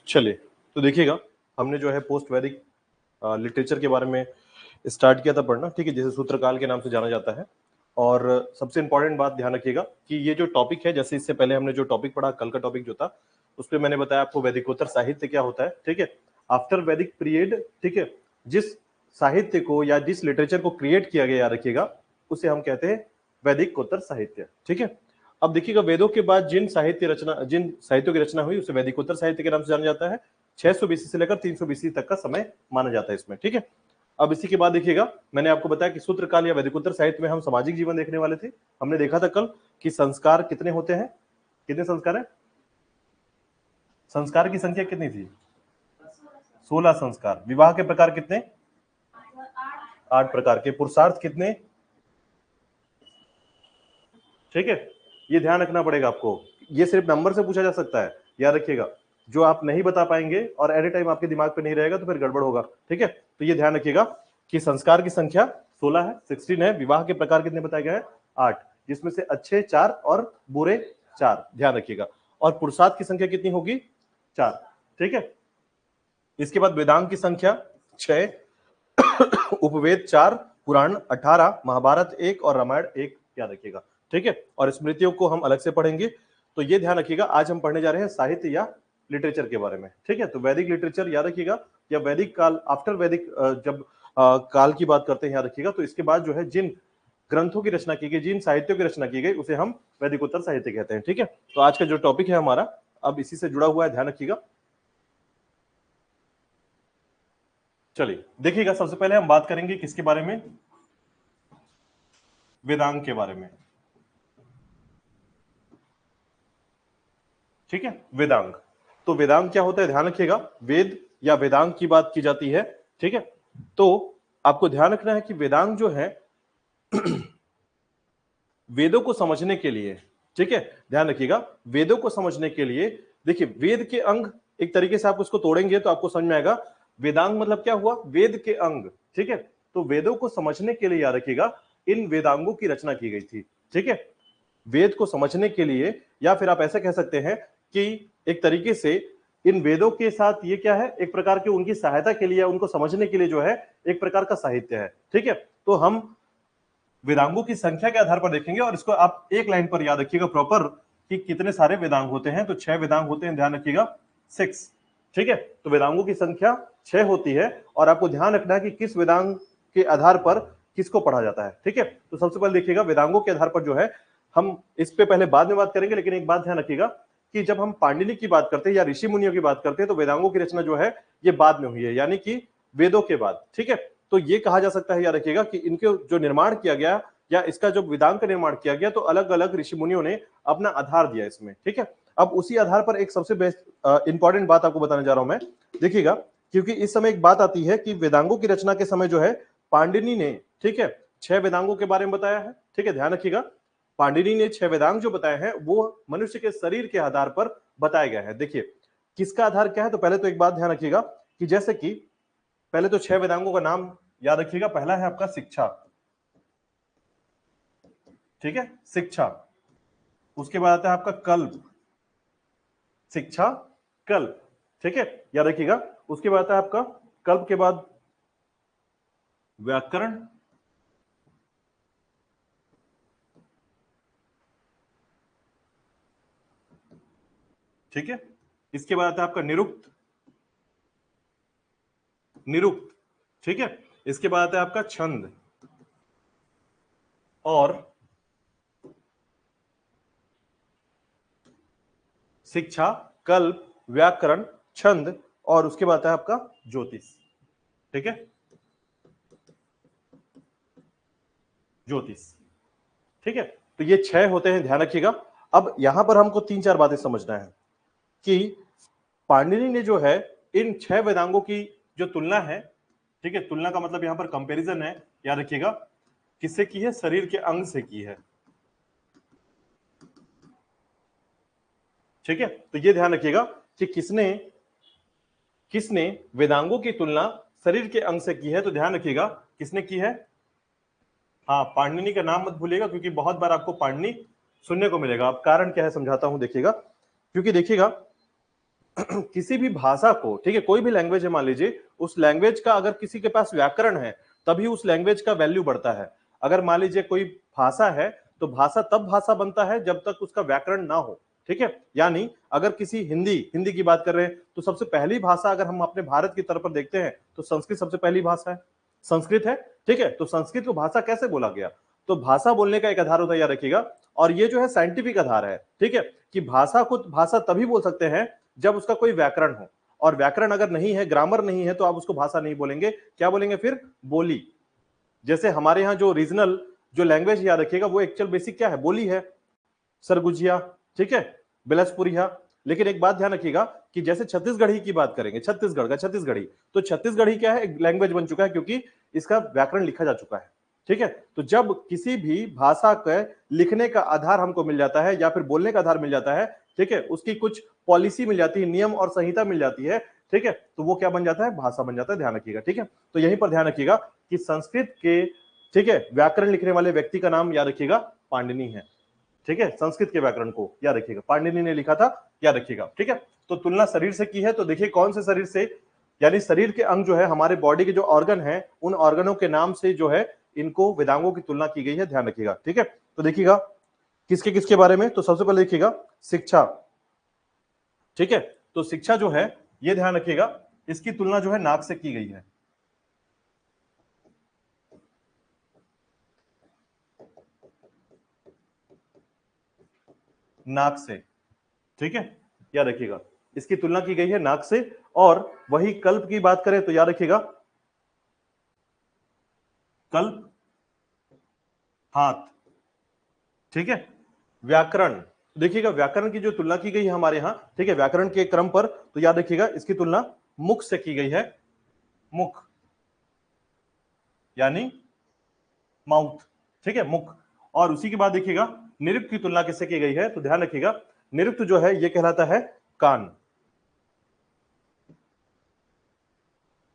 चलिए, तो देखिएगा, हमने जो है पोस्ट वैदिक लिटरेचर के बारे में स्टार्ट किया था पढ़ना, ठीक है, जिसे सूत्रकाल के नाम से जाना जाता है। और सबसे इंपॉर्टेंट बात ध्यान रखिएगा कि ये जो टॉपिक है, जैसे इससे पहले हमने जो टॉपिक पढ़ा, कल का टॉपिक जो था, उस पर मैंने बताया आपको वैदिकोत्तर साहित्य क्या होता है, ठीक है। आफ्टर वैदिक पीरियड, ठीक है, जिस साहित्य को या जिस लिटरेचर को क्रिएट किया गया, याद रखिएगा, उसे हम कहते हैं वैदिकोत्तर साहित्य, ठीक है। अब देखिएगा, वेदों के बाद जिन साहित्यों की रचना हुई उसे वैदिकोत्तर साहित्य के नाम से जाना जाता है। 600 बीसी से लेकर 300 बीसी तक का समय माना जाता है इसमें, ठीक है। अब इसी के बाद देखिएगा, मैंने आपको बताया कि सूत्रकाल या वैदिकोत्तर साहित्य में हम सामाजिक जीवन देखने वाले थे। हमने देखा था कल कि संस्कार कितने होते हैं, कितने संस्कार है, संस्कार की संख्या कितनी थी, 16 संस्कार। विवाह के प्रकार कितने, 8 प्रकार के। पुरुषार्थ कितने, ठीक है, ये ध्यान रखना पड़ेगा आपको। ये सिर्फ नंबर से पूछा जा सकता है, याद रखिएगा। जो आप नहीं बता पाएंगे और एनी टाइम आपके दिमाग पे नहीं रहेगा तो फिर गड़बड़ होगा, ठीक है। तो ये ध्यान रखिएगा कि संस्कार की संख्या 16 है, 16 है। विवाह के प्रकार कितने बताए गए हैं, 8, जिसमें से अच्छे 4 और बुरे 4, ध्यान रखिएगा। और पुरुषार्थ की संख्या कितनी होगी, 4, ठीक है। इसके बाद वेदांग की संख्या 6, उपवेद 4, पुराण 18, महाभारत 1 और रामायण 1, याद रखिएगा, ठीक है। और स्मृतियों को हम अलग से पढ़ेंगे। तो ये ध्यान रखिएगा, आज हम पढ़ने जा रहे हैं साहित्य या लिटरेचर के बारे में, ठीक है। तो वैदिक लिटरेचर याद रखिएगा, या वैदिक काल, आफ्टर वैदिक जब काल की बात करते हैं, याद रखिएगा, तो इसके बाद जो है जिन ग्रंथों की रचना की गई, जिन साहित्यों की रचना की गई, उसे हम वैदिकोत्तर साहित्य कहते हैं, ठीक है। तो आज का जो टॉपिक है हमारा, अब इसी से जुड़ा हुआ है, ध्यान रखिएगा। चलिए देखिएगा, सबसे पहले हम बात करेंगे किसके बारे में, वेदांग के बारे में, ठीक है। वेदांग, तो वेदांग क्या होता है, ध्यान रखिएगा। वेद या वेदांग की बात की जाती है, ठीक है। तो आपको ध्यान रखना है कि वेदांग जो है वेदों को समझने के लिए, ठीक है, ध्यान रखिएगा, वेदों को समझने के लिए, देखिए, वेद के अंग, एक तरीके से आप उसको तोड़ेंगे तो आपको समझ में आएगा वेदांग मतलब क्या हुआ, वेद के अंग, ठीक है। तो वेदों को समझने के लिए, याद रखिएगा, इन वेदांगों की रचना की गई थी, ठीक है। वेद को समझने के लिए, या फिर आप ऐसा कह सकते हैं कि एक तरीके से इन वेदों के साथ ये क्या है, एक प्रकार की उनकी सहायता के लिए, उनको समझने के लिए जो है एक प्रकार का साहित्य है, ठीक है। तो हम वेदांगों की संख्या के आधार पर देखेंगे, और इसको आप एक लाइन पर याद रखिएगा प्रॉपर कि कितने सारे वेदांग होते हैं। तो 6 वेदांग होते हैं, ध्यान रखिएगा, 6, ठीक है। तो वेदांगों की संख्या 6 होती है, और आपको ध्यान रखना है कि किस वेदांग के आधार पर किसको पढ़ा जाता है, ठीक है। तो सबसे पहले देखिएगा, वेदांगों के आधार पर जो है, हम इस पे पहले बाद में बात करेंगे, लेकिन एक बात ध्यान रखिएगा कि जब हम पांडिनी की बात करते हैं या ऋषि मुनियों की बात करते हैं, तो वेदांगों की रचना जो है ये बाद में हुई है, यानी कि वेदों के बाद, ठीक है। तो ये कहा जा सकता है, याद रखिएगा, कि इनके जो निर्माण किया गया, या इसका जो वेदांग का निर्माण किया गया, तो अलग अलग ऋषि मुनियों ने अपना आधार दिया इसमें, ठीक है। अब उसी आधार पर एक सबसे बेस्ट इंपॉर्टेंट बात आपको बताने जा रहा हूं मैं, देखिएगा, क्योंकि इस समय एक बात आती है कि वेदांगों की रचना के समय जो है पांडिनी ने, ठीक है, 6 वेदांगों के बारे में बताया है, ठीक है, ध्यान रखिएगा। पांडिनी ने 6 वेदांग जो बताए हैं वो मनुष्य के शरीर के आधार पर बताए गए हैं। देखिए, किसका आधार क्या है, तो पहले तो एक बात ध्यान रखिएगा कि जैसे कि पहले तो 6 वेदांगों का नाम याद रखिएगा। पहला है आपका शिक्षा, ठीक है, शिक्षा। उसके बाद आता है आपका कल्प, शिक्षा कल्प, ठीक है, याद रखिएगा। उसके बाद आता है आपका कल्प के बाद व्याकरण, ठीक है। इसके बाद आता है आपका निरुक्त, निरुक्त, ठीक है। इसके बाद आता है आपका छंद, और शिक्षा, कल्प, व्याकरण, छंद, और उसके बाद आता है आपका ज्योतिष, ठीक है, ज्योतिष, ठीक है। तो ये 6 होते हैं, ध्यान रखिएगा। अब यहां पर हमको 3-4 बातें समझना है कि पाणिनि ने जो है इन 6 वेदांगों की जो तुलना है, ठीक है, तुलना का मतलब यहां पर कंपैरिजन है, याद रखिएगा, किससे की है, शरीर के अंग से की है, ठीक है। तो ये ध्यान रखिएगा कि किसने किसने वेदांगों की तुलना शरीर के अंग से की है, तो ध्यान रखिएगा किसने की है, हाँ, पाणिनि का नाम मत भूलिएगा, क्योंकि बहुत बार आपको पाणिनि सुनने को मिलेगा। अब कारण क्या है समझाता हूं, देखिएगा, क्योंकि देखिएगा किसी भी भाषा को, ठीक है, कोई भी लैंग्वेज है मान लीजिए, उस लैंग्वेज का अगर किसी के पास व्याकरण है तभी उस लैंग्वेज का वैल्यू बढ़ता है। अगर मान लीजिए कोई भाषा है तो भाषा तब भाषा बनता है जब तक उसका व्याकरण ना हो, ठीक है। यानी अगर किसी हिंदी हिंदी की बात कर रहे हैं तो सबसे पहली भाषा अगर हम अपने भारत की तरफ पर देखते हैं तो संस्कृत सबसे पहली भाषा है, संस्कृत है, ठीक है। तो संस्कृत को भाषा कैसे बोला गया? तो भाषा बोलने का एक आधार होता है, याद रखिएगा, और ये जो है साइंटिफिक आधार है, ठीक है, कि भाषा को भाषा तभी बोल सकते हैं जब उसका कोई व्याकरण हो, और व्याकरण अगर नहीं है, ग्रामर नहीं है, तो आप उसको भाषा नहीं बोलेंगे, क्या बोलेंगे फिर? बोली। जैसे हमारे यहाँ जो रीजनल जो लैंग्वेज, याद रखिएगा, वो एक्चुअल बेसिक क्या है? बोली है, सरगुजिया, ठीक है, बिलसपुरिया। लेकिन एक बात ध्यान रखिएगा कि जैसे छत्तीसगढ़ी की बात करेंगे, छत्तीसगढ़ का छत्तीसगढ़ी, तो छत्तीसगढ़ी क्या है? एक लैंग्वेज बन चुका है क्योंकि इसका व्याकरण लिखा जा चुका है, ठीक है। तो जब किसी भी भाषा के लिखने का आधार हमको मिल जाता है या फिर बोलने का आधार मिल जाता है, ठीक है, उसकी कुछ पॉलिसी मिल जाती है, नियम और संहिता मिल जाती है, ठीक है, तो वो क्या बन जाता है? भाषा बन जाता है। ध्यान रखिएगा, ठीक है। तो यहीं पर ध्यान रखिएगा कि संस्कृत के, ठीक है, व्याकरण लिखने वाले व्यक्ति का नाम याद रखिएगा पाणिनि है, ठीक है। संस्कृत के व्याकरण को याद रखिएगा, पाणिनि ने लिखा था, याद रखिएगा, ठीक है। तो तुलना शरीर से की है, तो देखिए कौन से शरीर से, यानी शरीर के अंग जो है, हमारे बॉडी के जो ऑर्गन है, उन ऑर्गनों के नाम से जो है इनको वेदांगों की तुलना की गई है, ध्यान रखिएगा, ठीक है। तो देखिएगा किसके किसके बारे में, तो सबसे पहले देखिएगा शिक्षा, ठीक है। तो शिक्षा जो है, ये ध्यान रखिएगा, इसकी तुलना जो है नाक से की गई है, नाक से, ठीक है, याद रखिएगा, इसकी तुलना की गई है नाक से। और वही कल्प की बात करें तो याद रखिएगा, कल्प हाथ, ठीक है। व्याकरण, देखिएगा व्याकरण की जो तुलना की गई है हमारे यहां, ठीक है, व्याकरण के क्रम पर, तो याद रखिएगा इसकी तुलना मुख से की गई है, मुख यानी माउथ, ठीक है, मुख। और उसी के बाद देखिएगा निरुक्त की तुलना किससे की गई है, तो ध्यान रखिएगा निरुक्त जो है ये कहलाता है कान,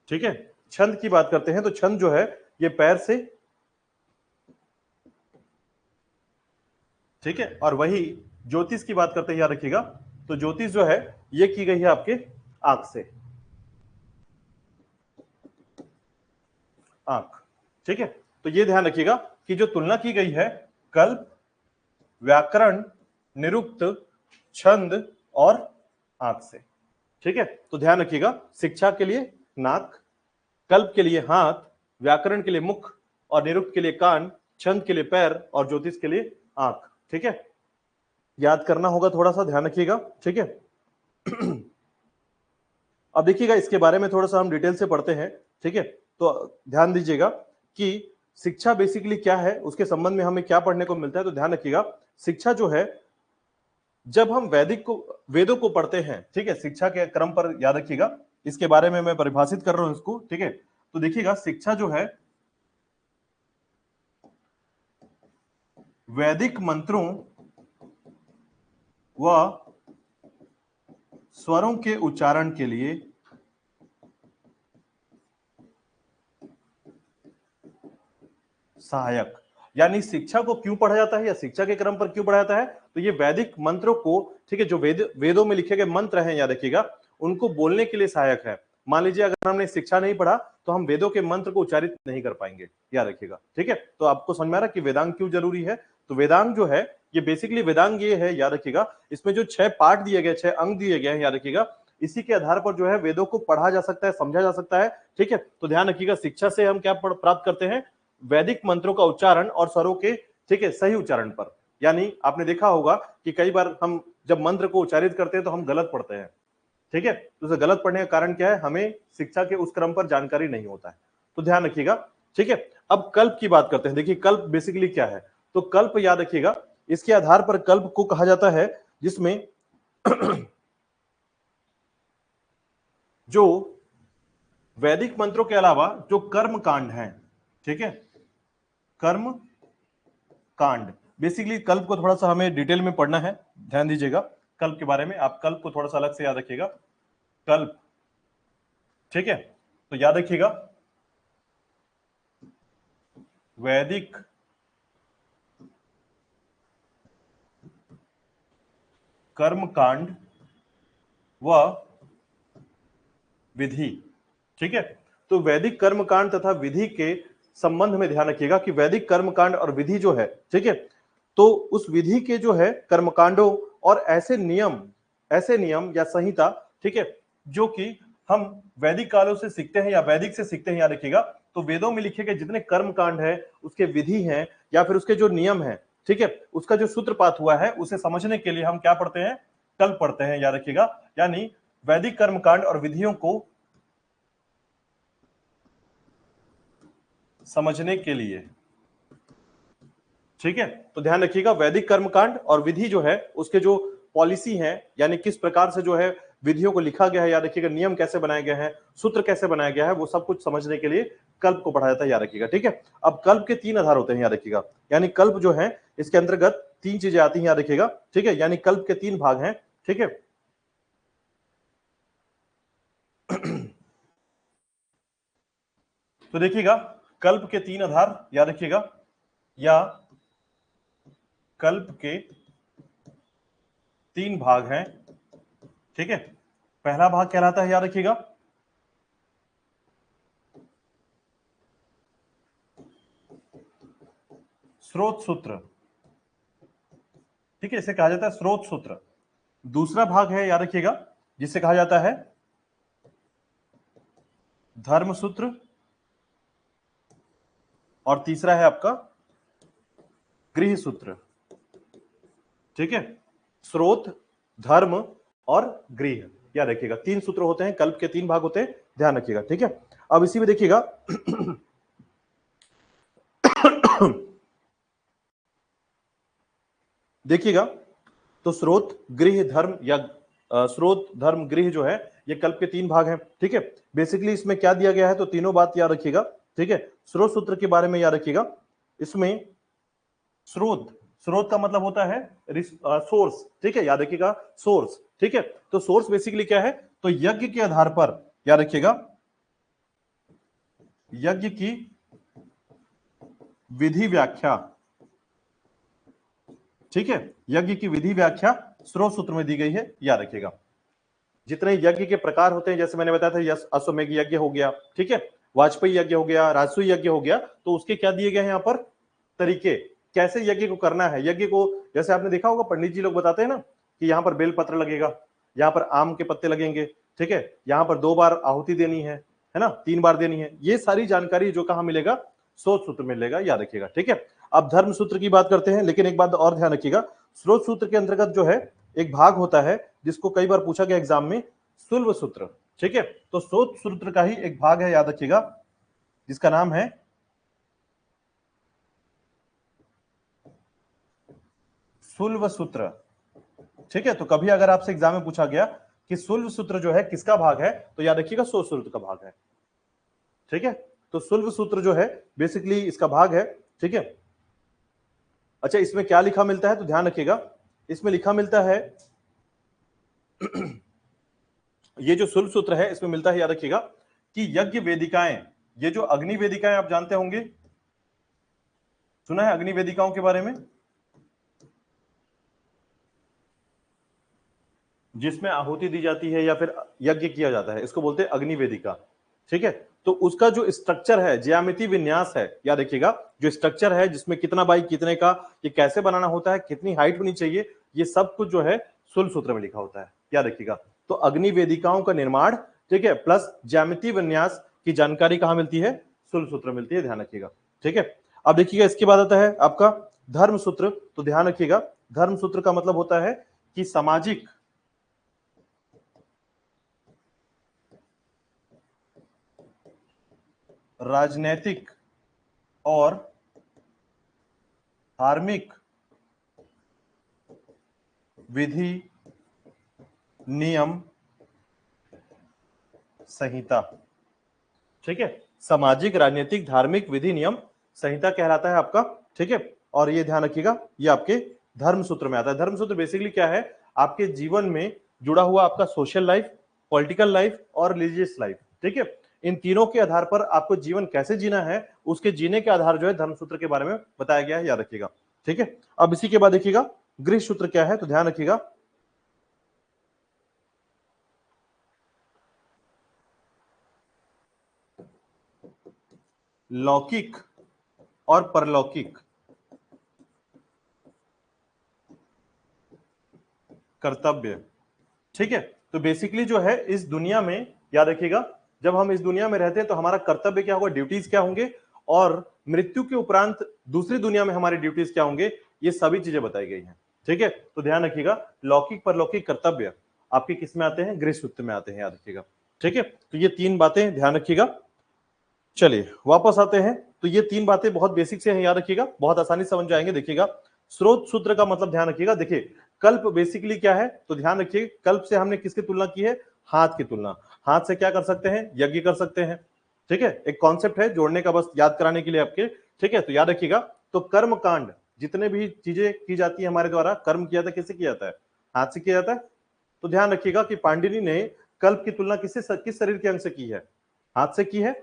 ठीक है। छंद की बात करते हैं तो छंद जो है ये पैर से, ठीक है। और वही ज्योतिष की बात करते हैं, याद रखिएगा, तो ज्योतिष जो है ये की गई है आपके आंख से, आंख, ठीक है। तो ये ध्यान रखिएगा कि जो तुलना की गई है कल्प, व्याकरण, निरुक्त, छंद और आंख से, ठीक है। तो ध्यान रखिएगा शिक्षा के लिए नाक, कल्प के लिए हाथ, व्याकरण के लिए मुख, और निरुक्त के लिए कान, छंद के लिए पैर, और ज्योतिष के लिए आंख, ठीक है। याद करना होगा थोड़ा सा, ध्यान रखिएगा, ठीक है। अब देखिएगा इसके बारे में थोड़ा सा हम डिटेल से पढ़ते हैं, ठीक है। तो ध्यान दीजिएगा कि शिक्षा बेसिकली क्या है, उसके संबंध में हमें क्या पढ़ने को मिलता है। तो ध्यान रखिएगा शिक्षा जो है, जब हम वैदिक को, वेदों को पढ़ते हैं, ठीक है, शिक्षा के क्रम पर, याद रखिएगा इसके बारे में मैं परिभाषित कर रहा हूं इसको, ठीक है। तो देखिएगा शिक्षा जो है वैदिक मंत्रों व स्वरों के उच्चारण के लिए सहायक, यानी शिक्षा को क्यों पढ़ा जाता है या शिक्षा के क्रम पर क्यों पढ़ा जाता है, तो ये वैदिक मंत्रों को, ठीक है, जो वेदों में लिखे गए मंत्र हैं, याद रखिएगा, उनको बोलने के लिए सहायक है। मान लीजिए अगर हमने शिक्षा नहीं पढ़ा तो हम वेदों के मंत्र को उच्चारित नहीं कर पाएंगे, याद रखिएगा, ठीक है। तो आपको समझ में आ रहा है कि वेदांग क्यों जरूरी है। तो वेदांग जो है ये बेसिकली, वेदांग ये है, याद रखिएगा, इसमें जो 6 पार्ट दिए गए, 6 अंग दिए गए हैं, याद रखिएगा, इसी के आधार पर जो है वेदों को पढ़ा जा सकता है, समझा जा सकता है, ठीक है। तो ध्यान रखिएगा शिक्षा से हम क्या प्राप्त करते हैं, वैदिक मंत्रों का उच्चारण और स्वरों के, ठीक है, सही उच्चारण पर। यानी आपने देखा होगा कि कई बार हम जब मंत्र को उच्चारित करते हैं तो हम गलत पढ़ते हैं, ठीक है। तो उसे गलत पढ़ने का कारण क्या है, हमें शिक्षा के उस क्रम पर जानकारी नहीं होता है। तो ध्यान रखिएगा, ठीक है। अब कल्प की बात करते हैं। देखिए कल्प बेसिकली क्या है, तो कल्प याद रखिएगा इसके आधार पर कल्प को कहा जाता है जिसमें जो वैदिक मंत्रों के अलावा जो कर्म कांड है, ठीक है, कर्म कांड, बेसिकली कल्प को थोड़ा सा हमें डिटेल में पढ़ना है, ध्यान दीजिएगा कल्प के बारे में। आप कल्प को थोड़ा सा अलग से याद रखिएगा, कल्प, ठीक है। तो याद रखिएगा वैदिक कर्म कांड व विधि, ठीक है। तो वैदिक कर्मकांड तथा विधि के संबंध में ध्यान रखिएगा कि वैदिक कर्मकांड और विधि जो है, ठीक है, तो उस विधि के जो है कर्मकांडों और ऐसे नियम या संहिता, ठीक है, जो कि हम वैदिक कालों से सीखते हैं या वैदिक से सीखते हैं, याद रखिएगा। तो वेदों में लिखे गए जितने कर्मकांड है, उसके विधि हैं या फिर उसके जो नियम है, ठीक है, उसका जो सूत्रपात हुआ है उसे समझने के लिए हम क्या पढ़ते हैं, कल्प पढ़ते हैं, याद रखिएगा। यानी वैदिक कर्मकांड और विधियों को समझने के लिए, ठीक है, तो ध्यान रखिएगा वैदिक कर्मकांड और विधि जो है उसके जो पॉलिसी है, यानी किस प्रकार से जो है विधियों को लिखा गया है, याद रखिएगा, नियम कैसे बनाए गए हैं, सूत्र कैसे बनाया गया है, वो सब कुछ समझने के लिए कल्प को पढ़ा जाता है, याद रखिएगा, ठीक है। अब कल्प के 3 आधार होते हैं, याद रखिएगा, यानी कल्प जो है इसके अंतर्गत 3 चीजें आती हैं, याद रखिएगा, ठीक है, यानी कल्प के 3 भाग हैं, ठीक है। तो देखिएगा कल्प के 3 आधार, याद रखिएगा, या कल्प के 3 भाग हैं, ठीक है। पहला भाग कहलाता है, याद रखिएगा, स्रोत सूत्र, ठीक है, इसे कहा जाता है स्रोत सूत्र। दूसरा भाग है, याद रखिएगा, जिसे कहा जाता है धर्म सूत्र, और तीसरा है आपका गृह सूत्र, ठीक है। स्रोत, धर्म और गृह, याद रखिएगा 3 सूत्र होते हैं, कल्प के 3 भाग होते हैं, ध्यान रखिएगा, ठीक है। अब इसी में देखिएगा देखिएगा, तो स्रोत, गृह, धर्म या स्रोत, धर्म, गृह जो है ये कल्प के 3 भाग हैं, ठीक है। बेसिकली इसमें क्या दिया गया है, तो तीनों बात याद रखिएगा, ठीक है। स्रोत सूत्र के बारे में याद रखिएगा, इसमें स्रोत, स्रोत का मतलब होता है सोर्स, ठीक है, याद रखिएगा, सोर्स, ठीक है। तो सोर्स बेसिकली क्या है, तो यज्ञ के आधार पर, याद रखिएगा, यज्ञ की विधि व्याख्या, ठीक है, यज्ञ की विधि व्याख्या स्रोत सूत्र में दी गई है, याद रखिएगा। जितने यज्ञ के प्रकार होते हैं, जैसे मैंने बताया था, यस अश्वमेघ यज्ञ हो गया, ठीक है, वाजपेयी यज्ञ हो गया, राजसूय यज्ञ हो गया, तो उसके क्या दिए गए हैं यहाँ पर तरीके, कैसे यज्ञ को करना है। यज्ञ को जैसे आपने देखा होगा पंडित जी लोग बताते हैं ना कि यहाँ पर बेल पत्र लगेगा, यहाँ पर आम के पत्ते लगेंगे, ठीक है, यहाँ पर 2 बार आहुति देनी है ना, 3 बार देनी है, ये सारी जानकारी जो कहाँ मिलेगा, स्रोत सूत्र में मिलेगा, याद रखिएगा, ठीक है। अब धर्म सूत्र की बात करते हैं, लेकिन एक बात और ध्यान रखिएगा, स्रोत सूत्र के अंतर्गत जो है एक भाग होता है जिसको कई बार पूछा गया एग्जाम में, सुल्व सूत्र, ठीक है। तो स्रोत सूत्र का ही एक भाग है, याद रखिएगा, जिसका नाम है सुल्व सूत्र, ठीक है। तो कभी अगर आपसे एग्जाम में पूछा गया कि सुल्व सूत्र जो है किसका भाग है, तो याद रखिएगा स्रोत सूत्र का भाग है, ठीक है। तो सुल्व सूत्र जो है बेसिकली इसका भाग है, ठीक है। अच्छा, इसमें क्या लिखा मिलता है, तो ध्यान रखिएगा, इसमें लिखा मिलता है ये जो सुल्व सूत्र है इसमें मिलता है, याद रखिएगा, कि यज्ञ वेदिकाएं, ये जो अग्नि वेदिकाएं आप जानते होंगे, सुना है अग्नि वेदिकाओं के बारे में, जिसमें आहुति दी जाती है या फिर यज्ञ किया जाता है, इसको बोलते हैं अग्नि वेदिका, ठीक है। तो उसका जो स्ट्रक्चर है, ज्यामिति विन्यास है, याद रखिएगा, जो स्ट्रक्चर है जिसमें कितना बाई कितने का, ये कैसे बनाना होता है, कितनी हाइट होनी चाहिए, ये सब कुछ जो है सुल्व सूत्र में लिखा होता है, याद रखिएगा। तो अग्नि वेदिकाओं का निर्माण, ठीक है, प्लस ज्यामिति विन्यास की जानकारी कहां मिलती है, सुल्व सूत्र मिलती है, ध्यान रखिएगा, ठीक है। अब देखिएगा इसके बाद आता है आपका धर्म सूत्र, तो ध्यान रखिएगा, धर्म सूत्र का मतलब होता है कि सामाजिक, राजनैतिक और धार्मिक विधि, नियम, संहिता, ठीक है। सामाजिक, राजनीतिक, धार्मिक, विधि, नियम, संहिता कहलाता है आपका, ठीक है। और ये ध्यान रखिएगा, ये आपके धर्म सूत्र में आता है। धर्म सूत्र बेसिकली क्या है, आपके जीवन में जुड़ा हुआ आपका सोशल लाइफ, पॉलिटिकल लाइफ और रिलीजियस लाइफ, ठीक है, इन तीनों के आधार पर आपको जीवन कैसे जीना है, उसके जीने के आधार जो है धर्म सूत्र के बारे में बताया गया है, याद रखिएगा, ठीक है। अब इसी के बाद देखिएगा गृह सूत्र क्या है, तो ध्यान रखिएगा, लौकिक और परलौकिक कर्तव्य। ठीक है, तो बेसिकली जो है इस दुनिया में याद रखिएगा, जब हम इस दुनिया में रहते हैं तो हमारा कर्तव्य क्या होगा, ड्यूटीज क्या होंगे, और मृत्यु के उपरांत दूसरी दुनिया में हमारी ड्यूटीज क्या होंगे, ये सभी चीजें बताई गई हैं। ठीक है, तो ध्यान रखिएगा, लौकिक परलौकिक कर्तव्य आपके किस में आते हैं, गृह सूत्र में आते हैं, याद रखिएगा। ठीक है, तो ये तीन बातें ध्यान रखिएगा। चलिए वापस आते हैं, तो ये तीन बातें बहुत बेसिक से हैं, याद रखिएगा, बहुत आसानी से समझ जाएंगे। देखिएगा, स्रोत सूत्र का मतलब ध्यान रखिएगा। देखिए कल्प बेसिकली क्या है, तो ध्यान रखिए, कल्प से हमने किसकी तुलना की है, हाथ की तुलना। हाथ से क्या कर सकते हैं, यज्ञ कर सकते हैं। ठीक है, एक कॉन्सेप्ट है जोड़ने का, बस याद कराने के लिए आपके। ठीक है, तो याद रखिएगा, तो कर्म कांड जितने भी चीजें की जाती है हमारे द्वारा, कर्म किया जाता है, किससे किया जाता है, हाथ से किया जाता है। तो ध्यान रखिएगा कि पाणिनि ने कल्प की तुलना किससे, किस शरीर के अंग से की है, हाथ से की है।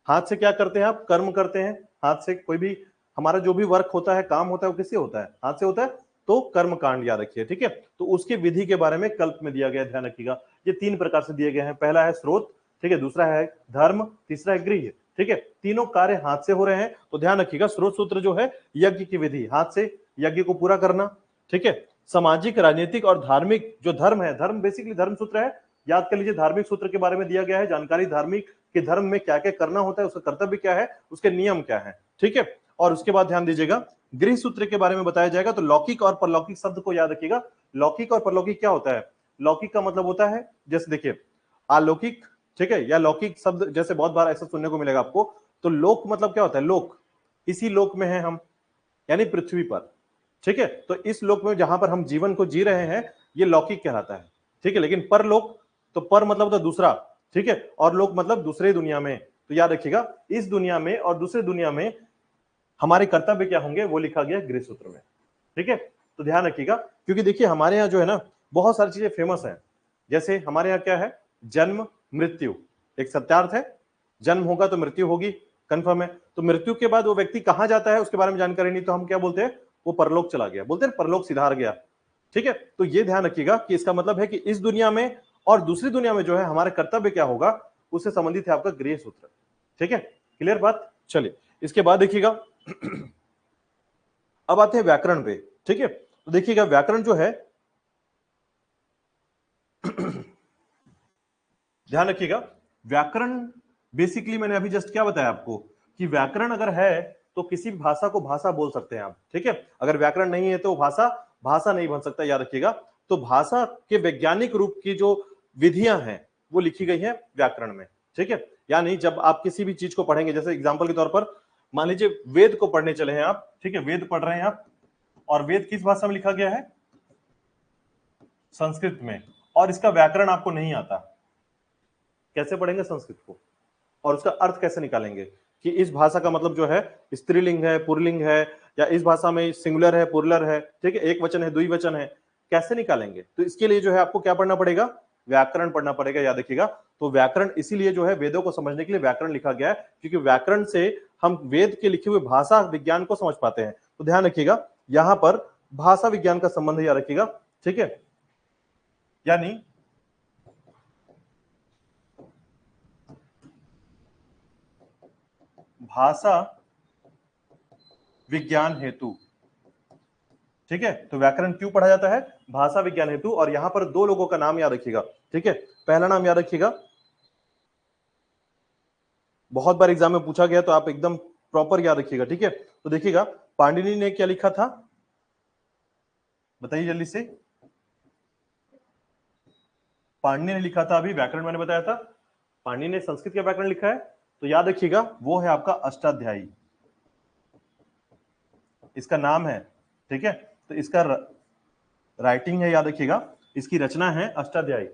हाथ से क्या करते हैं आप, कर्म करते हैं। हाथ से कोई भी हमारा जो भी वर्क होता है, काम होता है, वो किससे होता है, हाथ से होता है, तो कर्म कांड याद रखिए। ठीक है, तो उसके विधि के बारे में कल्प में दिया गया, ध्यान रखिएगा। ये तीन प्रकार से दिए गए हैं, पहला है स्रोत, ठीक है, दूसरा है धर्म, तीसरा है गृह। ठीक है, तीनों कार्य हाथ से हो रहे हैं, तो ध्यान रखिएगा, स्रोत सूत्र जो है यज्ञ की विधि, हाथ से यज्ञ को पूरा करना। ठीक है, सामाजिक, राजनीतिक और धार्मिक जो धर्म है, धर्म बेसिकली धर्म सूत्र है, याद कर लीजिए, धार्मिक सूत्र के बारे में दिया गया है जानकारी, धार्मिक कि धर्म में क्या क्या करना होता है, उसका कर्तव्य क्या है, उसके नियम क्या है। ठीक है, और उसके बाद ध्यान दीजिएगा, गृह सूत्र के बारे में बताया जाएगा। तो लौकिक और परलौकिक शब्द को याद रखिएगा। लौकिक और परलौकिक क्या होता है, लौकिक का मतलब होता है, जैसे देखिए अलौकिक, ठीक है, या लौकिक शब्द जैसे बहुत बार ऐसा सुनने को मिलेगा आपको। तो लोक मतलब क्या होता है, लोक, इसी लोक में है हम, यानी पृथ्वी पर। ठीक है, तो इस लोक में जहां पर हम जीवन को जी रहे हैं, ये लौकिक कहलाता है। ठीक है, लेकिन परलोक, तो पर मतलब होता है दूसरा, ठीक है, और लोक मतलब दूसरे दुनिया में। तो याद रखिएगा, इस दुनिया में और दूसरे दुनिया में हमारे कर्तव्य क्या होंगे, वो लिखा गया गृह सूत्र में। ठीक है, तो ध्यान रखिएगा, क्योंकि देखिए हमारे यहाँ जो है ना, बहुत सारी चीजें फेमस है। जैसे हमारे यहाँ क्या है, जन्म मृत्यु एक सत्यार्थ है, जन्म होगा तो मृत्यु होगी, कंफर्म है। तो मृत्यु के बाद वो व्यक्ति कहां जाता है उसके बारे में जानकारी नहीं, तो हम क्या बोलते हैं, वो परलोक चला गया, बोलते हैं परलोक सिधार गया। ठीक है, तो ये ध्यान रखिएगा कि इसका मतलब है कि इस दुनिया में और दूसरी दुनिया में जो है हमारे कर्तव्य क्या होगा, उससे संबंधित है आपका गृह सूत्र। ठीक है, क्लियर बात। चलिए इसके बाद देखिएगा, अब आते हैं व्याकरण पे। ठीक है, तो देखिएगा व्याकरण जो है ध्यान रखिएगा, व्याकरण बेसिकली मैंने अभी जस्ट क्या बताया आपको, कि व्याकरण अगर है तो किसी भी भाषा को भाषा बोल सकते हैं आप। ठीक है, अगर व्याकरण नहीं है तो भाषा भाषा नहीं बन सकता, याद रखिएगा। तो भाषा के वैज्ञानिक रूप की जो विधियां हैं वो लिखी गई है व्याकरण में। ठीक है, यानी जब आप किसी भी चीज को पढ़ेंगे, जैसे एग्जाम्पल के तौर पर मान लीजिए वेद को पढ़ने चले हैं आप, ठीक है, वेद पढ़ रहे हैं आप, और वेद किस भाषा में लिखा गया है, संस्कृत में, और इसका व्याकरण आपको नहीं आता, कैसे पढ़ेंगे संस्कृत को, और उसका अर्थ कैसे निकालेंगे कि इस भाषा का मतलब जो है स्त्रीलिंग है, पुरलिंग है, या इस भाषा में सिंगुलर है, पुरलर है, ठीक है, एक वचन है, द्विवचन है, कैसे निकालेंगे। तो इसके लिए जो है आपको क्या पढ़ना पड़ेगा, व्याकरण पढ़ना पड़ेगा, याद रखिएगा। तो व्याकरण इसीलिए जो है वेदों को समझने के लिए व्याकरण लिखा गया है, क्योंकि व्याकरण से हम वेद के लिखे हुए भाषा विज्ञान को समझ पाते हैं। तो ध्यान रखिएगा, यहां पर भाषा विज्ञान का संबंध याद रखिएगा। ठीक है, यानी भाषा विज्ञान हेतु। ठीक है, तो व्याकरण क्यों पढ़ा जाता है, भाषा विज्ञान हेतु। और यहां पर दो लोगों का नाम याद रखिएगा। ठीक है, पहला नाम याद रखिएगा, बहुत बार एग्जाम में पूछा गया, तो आप एकदम प्रॉपर याद रखिएगा। ठीक है, तो देखिएगा पाणिनि ने क्या लिखा था, बताइए जल्दी से। पाणिनि ने लिखा था, अभी व्याकरण मैंने बताया था, पाणिनि ने संस्कृत का व्याकरण लिखा है, तो याद रखिएगा वो है आपका अष्टाध्यायी, इसका नाम है। ठीक है, तो इसका राइटिंग है, याद रखिएगा, इसकी रचना है अष्टाध्यायी।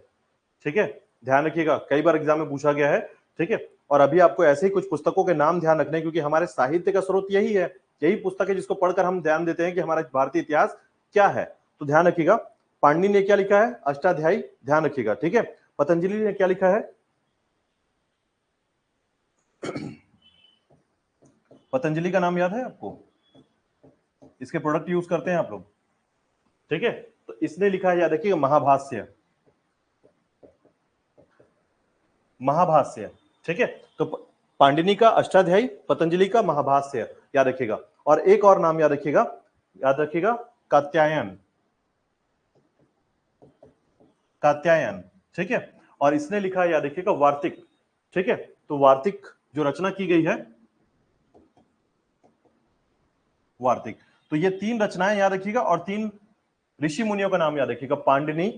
ठीक है, ध्यान रखिएगा, कई बार एग्जाम में पूछा गया है। ठीक है, और अभी आपको ऐसे ही कुछ पुस्तकों के नाम ध्यान रखने हैं, क्योंकि हमारे साहित्य का स्रोत यही है, यही पुस्तक है जिसको पढ़कर हम ध्यान देते हैं कि हमारा भारतीय इतिहास क्या है। तो ध्यान रखिएगा, पाणिनि ने क्या लिखा है, अष्टाध्यायी, ध्यान रखिएगा। ठीक है, पतंजलि ने क्या लिखा है, पतंजलि का नाम याद है आपको, इसके प्रोडक्ट यूज करते हैं आप लोग। ठीक है, तो इसने लिखा है, याद रखिएगा, महाभाष्य, महाभाष्य। ठीक है, तो पाणिनि का अष्टाध्यायी, पतंजलि का महाभाष्य, याद रखिएगा। और एक और नाम याद रखिएगा, कात्यायन, कात्यायन, ठीक है। और इसने लिखा है, याद रखिएगा, वार्तिक, ठीक है। तो वार्तिक जो रचना की गई है, वार्तिक। तो ये 3 रचनाएं याद रखिएगा और 3 ऋषि मुनियों का नाम याद रखिएगा, पाणिनि,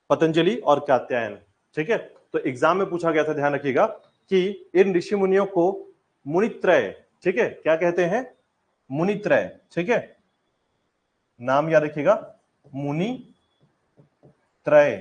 पतंजलि और कात्यायन, ठीक है। तो एग्जाम में पूछा गया था, ध्यान रखिएगा, कि इन ऋषि मुनियों को मुनित्रय, ठीक है, क्या कहते हैं? मुनित्रय, ठीक है। नाम याद रखिएगा, मुनि त्रय।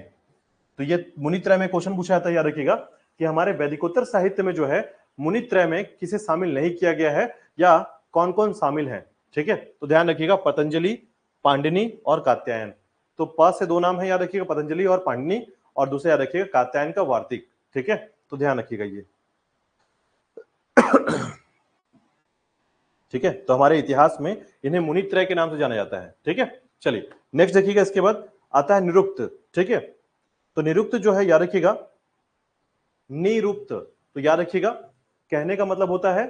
तो ये मुनित्रय में क्वेश्चन पूछा जाता है, याद रखिएगा, कि हमारे वैदिकोत्तर साहित्य में जो है मुनित्रय में किसे शामिल नहीं किया गया है या कौन कौन शामिल है, ठीक है। तो ध्यान रखिएगा, पतंजलि, पाणिनि और कात्यायन। तो प से 2 नाम है, याद रखिएगा, पतंजलि और पाणिनि, और दूसरे याद रखिएगा कात्यायन का वार्तिक, ठीक है। तो ध्यान रखिएगा ये, ठीक है। तो हमारे इतिहास में इन्हें मुनित्रय के नाम से जाना जाता है, ठीक है। चलिए नेक्स्ट देखिएगा, इसके बाद आता है निरुक्त, ठीक है। तो निरुक्त जो है, याद रखिएगा, निरुक्त, तो याद रखिएगा, कहने का मतलब होता है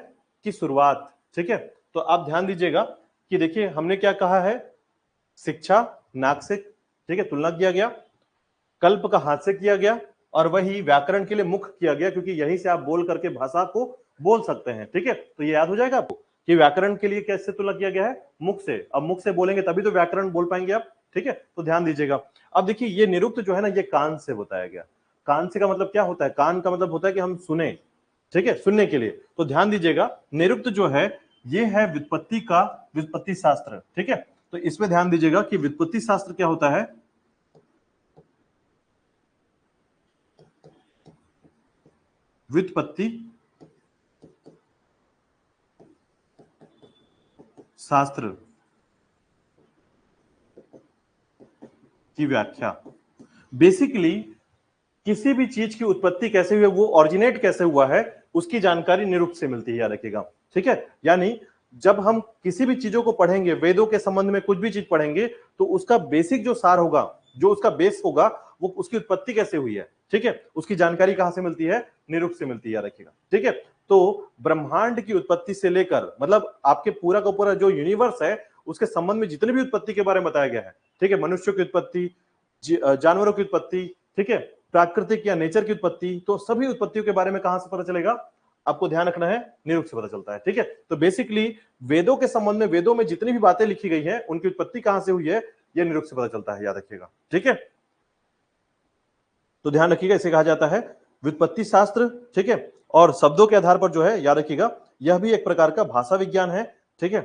कि शुरुआत, ठीक है। तो आप ध्यान दीजिएगा कि देखिए हमने क्या कहा है, शिक्षा नाक से, ठीक है, तुलना किया गया, कल्प का हाथ से किया गया, और वही व्याकरण के लिए मुख किया गया, क्योंकि यहीं से आप बोल करके भाषा को बोल सकते हैं, ठीक है। तो ये याद हो जाएगा आपको कि व्याकरण के लिए कैसे तुलना किया गया है, मुख से। अब मुख से बोलेंगे तभी तो व्याकरण बोल पाएंगे आप, ठीक है। तो ध्यान दीजिएगा। अब देखिए ये निरुक्त जो है ना, ये कान से बताया गया। कान से का मतलब क्या होता है? कान का मतलब होता है कि हम सुने, ठीक है, सुनने के लिए। तो ध्यान दीजिएगा, निरुक्त जो है ये है व्युत्पत्ति का, व्युत्पत्ति शास्त्र, ठीक है। तो इसमें ध्यान दीजिएगा कि व्युत्पत्ति शास्त्र क्या होता है, व्युत्पत्ति शास्त्र की व्याख्या। बेसिकली किसी भी चीज की उत्पत्ति कैसे हुई है, वो ओरिजिनेट कैसे हुआ है, उसकी जानकारी निरुक्त से मिलती है, याद रखिएगा, ठीक है। यानी जब हम किसी भी चीजों को पढ़ेंगे, वेदों के संबंध में कुछ भी चीज पढ़ेंगे, तो उसका बेसिक जो सार होगा, जो उसका बेस होगा, वो उसकी उत्पत्ति कैसे हुई है, ठीक है, उसकी जानकारी कहां से मिलती है? निरुक्त से मिलती है, याद रखिएगा, ठीक है। तो ब्रह्मांड की उत्पत्ति से लेकर, मतलब आपके पूरा का पूरा जो यूनिवर्स है, उसके संबंध में जितने भी उत्पत्ति के बारे में बताया गया है, ठीक है, मनुष्यों की उत्पत्ति, जानवरों की उत्पत्ति, ठीक है, प्राकृतिक या नेचर की उत्पत्ति, तो सभी उत्पत्तियों के बारे में कहां से पता चलेगा? आपको ध्यान रखना है, निरुक्त से पता चलता है, ठीक है। तो बेसिकली वेदों के संबंध में, वेदों में जितनी भी बातें लिखी गई हैं, उनकी उत्पत्ति कहां से हुई है, यह निरुक्त से पता चलता है, याद रखिएगा, ठीक है। तो ध्यान रखिएगा, इसे कहा जाता है व्युत्पत्ति शास्त्र, ठीक है। और शब्दों के आधार पर जो है, याद रखिएगा, यह भी एक प्रकार का भाषा विज्ञान है, ठीक है।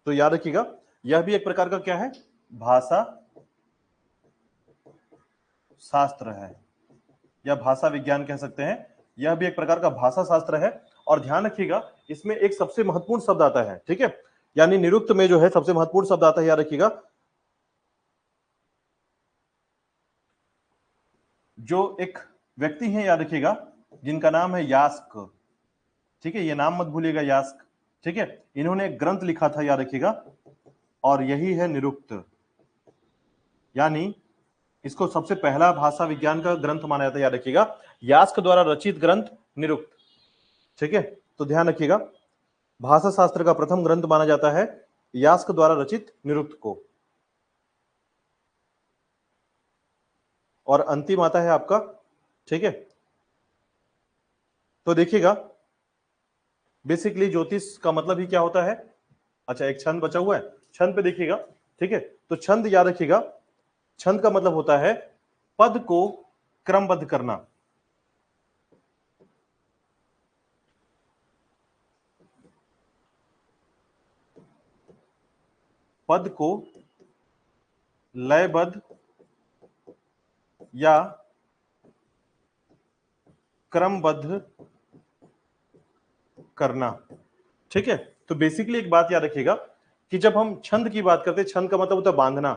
तो याद रखिएगा, यह भी एक प्रकार का क्या है? भाषा शास्त्र है, या भाषा विज्ञान कह सकते हैं। यह भी एक प्रकार का भाषा शास्त्र है। और ध्यान रखिएगा, इसमें एक सबसे महत्वपूर्ण शब्द आता है, ठीक है। यानी निरुक्त में जो है सबसे महत्वपूर्ण शब्द आता है, याद रखिएगा, जो एक व्यक्ति है, याद रखिएगा, जिनका नाम है यास्क, ठीक है, ये नाम मत भूलिएगा, यास्क, ठीक है। इन्होंने एक ग्रंथ लिखा था, याद रखिएगा, और यही है निरुक्त। यानी इसको सबसे पहला भाषा विज्ञान का ग्रंथ माना जाता है, याद रखिएगा, यास्क द्वारा रचित ग्रंथ निरुक्त, ठीक है। तो ध्यान रखिएगा, भाषा शास्त्र का प्रथम ग्रंथ माना जाता है यास्क द्वारा रचित निरुक्त को। और अंतिम आता है आपका, ठीक है। तो देखिएगा, बेसिकली ज्योतिष का मतलब ही क्या होता है? अच्छा, एक छंद बचा हुआ है, छंद पे देखिएगा, ठीक है। तो छंद याद रखिएगा, छंद का मतलब होता है पद को क्रमबद्ध करना, पद को लयबद्ध या क्रमबद्ध करना, ठीक है। तो बेसिकली एक बात याद रखिएगा कि जब हम छंद की बात करते हैं, छंद का मतलब होता है बांधना,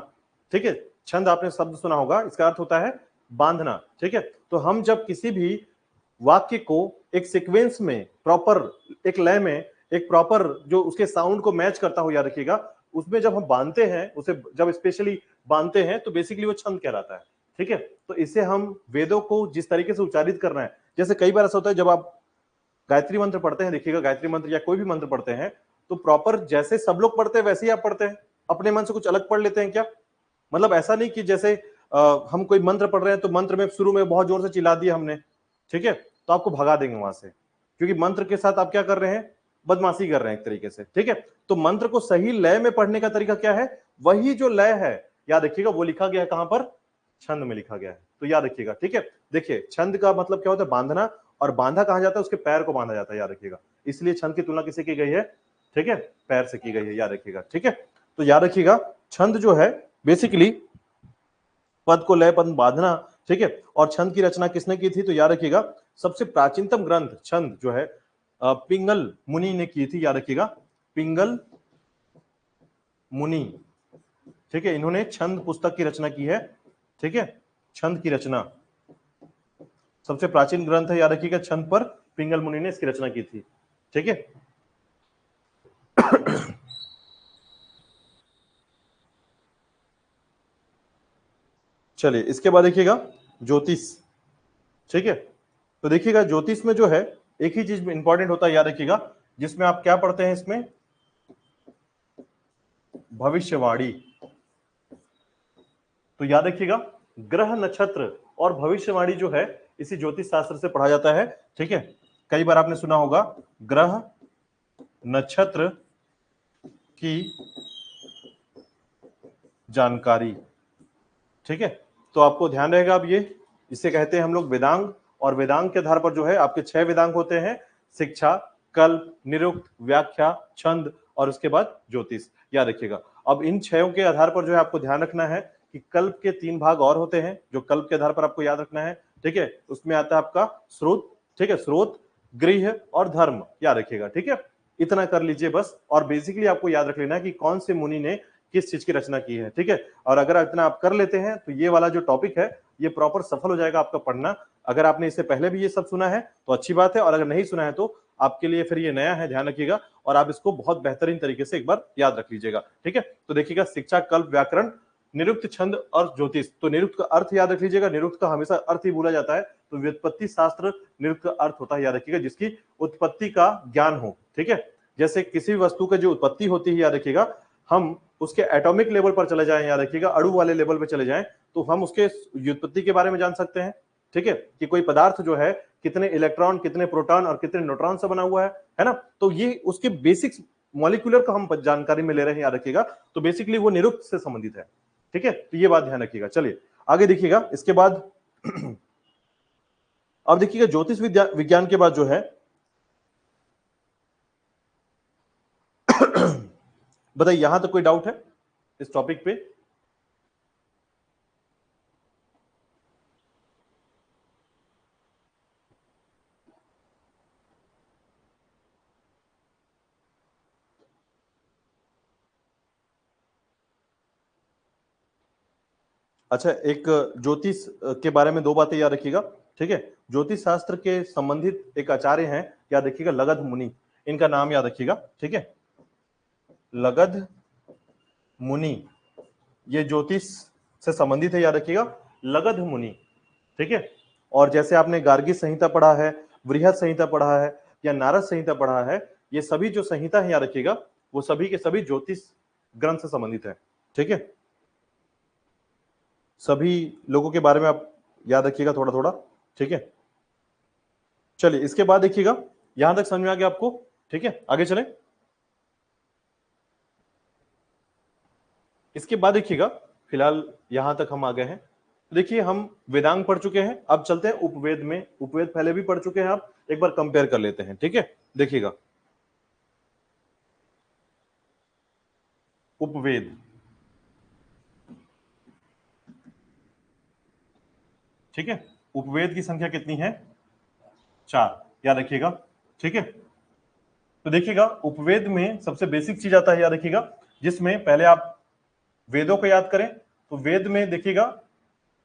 ठीक है। छंद आपने शब्द सुना होगा, इसका अर्थ होता है बांधना, ठीक है। तो हम जब किसी भी वाक्य को एक सीक्वेंस में, प्रॉपर एक लय में, एक प्रॉपर जो उसके साउंड को मैच करता हो, याद रखिएगा, उसमें जब हम बांधते हैं उसे, जब स्पेशली बांधते हैं तो बेसिकली वो छंद कहलाता है। ठीक है, तो इसे हम वेदों को जिस तरीके से उच्चारित करना है, जैसे कई बार ऐसा होता है जब आप गायत्री मंत्र पढ़ते हैं, देखिएगा गायत्री मंत्र या कोई भी मंत्र पढ़ते हैं तो प्रॉपर जैसे सब लोग पढ़ते हैं वैसे ही आप पढ़ते हैं, अपने मन से कुछ अलग पढ़ लेते हैं क्या? मतलब ऐसा नहीं कि जैसे हम कोई मंत्र पढ़ रहे हैं तो मंत्र में शुरू में बहुत जोर से चिल्ला दिया हमने, ठीक है, तो आपको भगा देंगे वहां से, क्योंकि मंत्र के साथ आप क्या कर रहे हैं, बदमाशी कर रहे हैं एक तरीके से। ठीक है, तो मंत्र को सही लय में पढ़ने का तरीका क्या है, वही जो लय है याद रखिएगा वो लिखा गया है कहां पर, छंद में लिखा गया है, तो याद रखिएगा। ठीक है, देखिए छंद का मतलब क्या होता है, बांधना, और बांधा कहां जाता है, उसके पैर को बांधा जाता है, याद रखिएगा। इसलिए छंद की तुलना किससे की गई है, ठीक है, पैर से की गई है, याद रखिएगा। ठीक है, तो याद रखिएगा छंद जो है बेसिकली पद को लय पद बांधना, ठीक है, और छंद की रचना किसने की थी, तो याद रखिएगा सबसे प्राचीनतम ग्रंथ छंद जो है पिंगल मुनि ने की थी, याद रखिएगा, पिंगल मुनि। ठीक है, इन्होंने छंद पुस्तक की रचना की है। ठीक है, छंद की रचना सबसे प्राचीन ग्रंथ है, याद रखिएगा, छंद पर पिंगल मुनि ने इसकी रचना की थी। ठीक है, चलिए इसके बाद देखिएगा ज्योतिष। ठीक है, तो देखिएगा ज्योतिष में जो है एक ही चीज इंपॉर्टेंट होता है, याद रखिएगा, जिसमें आप क्या पढ़ते हैं, इसमें भविष्यवाणी। तो याद रखिएगा ग्रह नक्षत्र और भविष्यवाणी जो है इसी ज्योतिष शास्त्र से पढ़ा जाता है। ठीक है, कई बार आपने सुना होगा ग्रह नक्षत्र की जानकारी। ठीक है, तो आपको ध्यान रहेगा अब ये, इसे कहते हैं हम लोग वेदांग, और वेदांग के आधार पर जो है आपके 6 वेदांग होते हैं, शिक्षा, कल्प, निरुक्त, व्याख्या, छंद और उसके बाद ज्योतिष, याद रखिएगा। अब इन 6 के आधार पर जो है आपको ध्यान रखना है कि कल्प के 3 भाग और होते हैं जो कल्प के आधार पर आपको याद रखना है। ठीक है, उसमें आता है आपका स्रोत, ठीक है, स्रोत, गृह और धर्म, याद रखिएगा। ठीक है, इतना कर लीजिए बस, और बेसिकली आपको याद रख लेना है कि कौन से मुनि ने किस चीज की रचना की है। ठीक है, और अगर इतना आप कर लेते हैं तो ये वाला जो टॉपिक है ये प्रॉपर सफल हो जाएगा आपका पढ़ना। अगर आपने इससे पहले भी ये सब सुना है तो अच्छी बात है, और अगर नहीं सुना है तो आपके लिए फिर ये नया है, ध्यान रखिएगा, और आप इसको बहुत बेहतरीन तरीके से एक बार याद रख लीजिएगा। ठीक है, तो देखिएगा शिक्षा, कल्प, व्याकरण, निरुक्त, छंद और ज्योतिष। तो निरुक्त का अर्थ याद रख लीजिएगा, निरुक्त का हमेशा अर्थ ही भूला जाता है, तो व्युत्पत्ति शास्त्र निरुक्त का अर्थ होता है, याद रखिएगा, जिसकी उत्पत्ति का ज्ञान हो। ठीक है, जैसे किसी भी वस्तु की जो उत्पत्ति होती है, याद रखिएगा, हम उसके एटॉमिक लेवल पर चले जाएं, याद रखिएगा, अणु वाले लेवल पर चले जाएं, तो हम उसके व्युत्पत्ति के बारे में जान सकते हैं। ठीक है, कि कोई पदार्थ जो है कितने इलेक्ट्रॉन, कितने प्रोटॉन और कितने न्यूट्रॉन से बना हुआ है ना, तो ये उसके बेसिक्स मॉलिक्यूलर का हम जानकारी में ले रहे हैं, याद रखिएगा, तो बेसिकली वो निरुक्त से संबंधित है। ठीक है, तो ये बात ध्यान रखिएगा। चलिए आगे देखिएगा, इसके बाद अब देखिएगा ज्योतिष विज्ञान के बाद जो है बताइए यहां तक कोई डाउट है इस टॉपिक पे? अच्छा, एक ज्योतिष के बारे में 2 बातें याद रखिएगा। ठीक है, ज्योतिष शास्त्र के संबंधित एक आचार्य हैं, याद रखिएगा, लगध मुनि, इनका नाम याद रखिएगा। ठीक है, लगध मुनि, ये ज्योतिष से संबंधित है, याद रखिएगा, लगध मुनि। ठीक है, और जैसे आपने गार्गी संहिता पढ़ा है, बृहद संहिता पढ़ा है या नारद संहिता पढ़ा है, ये सभी जो संहिता है, याद रखिएगा, वो सभी के सभी ज्योतिष ग्रंथ से संबंधित है। ठीक है, सभी लोगों के बारे में आप याद रखिएगा थोड़ा थोड़ा। ठीक है, चलिए इसके बाद देखिएगा, यहां तक समझ में आ गया आपको? ठीक है, आगे चलें। इसके बाद देखिएगा, फिलहाल यहां तक हम आ गए हैं, देखिए हम वेदांग पढ़ चुके हैं, अब चलते हैं उपवेद में। उपवेद पहले भी पढ़ चुके हैं आप, एक बार कंपेयर कर लेते हैं। ठीक है, देखिएगा उपवेद। ठीक है, उपवेद की संख्या कितनी है? 4, याद रखिएगा। ठीक है, तो देखिएगा उपवेद में सबसे बेसिक चीज आता है, याद रखिएगा, जिसमें पहले आप वेदों को याद करें, तो वेद में देखिएगा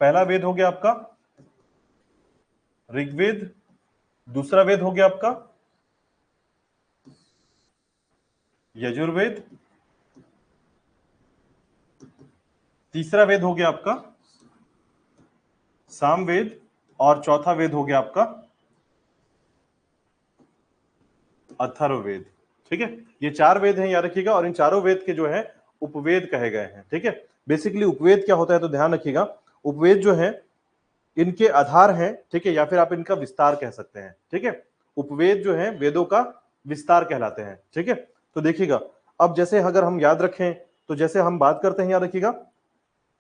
पहला वेद हो गया आपका ऋग्वेद, दूसरा वेद हो गया आपका यजुर्वेद, तीसरा वेद हो गया आपका सामवेद और चौथा वेद हो गया आपका अथर्ववेद। ठीक है, ये 4 वेद हैं, याद रखिएगा। और इन चारों वेद के जो है उपवेद कहे गए हैं। ठीक है, बेसिकली उपवेद क्या होता है तो ध्यान रखिएगा, उपवेद जो है इनके आधार हैं। ठीक है, या फिर आप इनका विस्तार कह सकते हैं। ठीक है, उपवेद जो है वेदों का विस्तार कहलाते हैं। ठीक है, तो देखिएगा, अब जैसे अगर हम याद रखें तो जैसे हम बात करते हैं, याद रखिएगा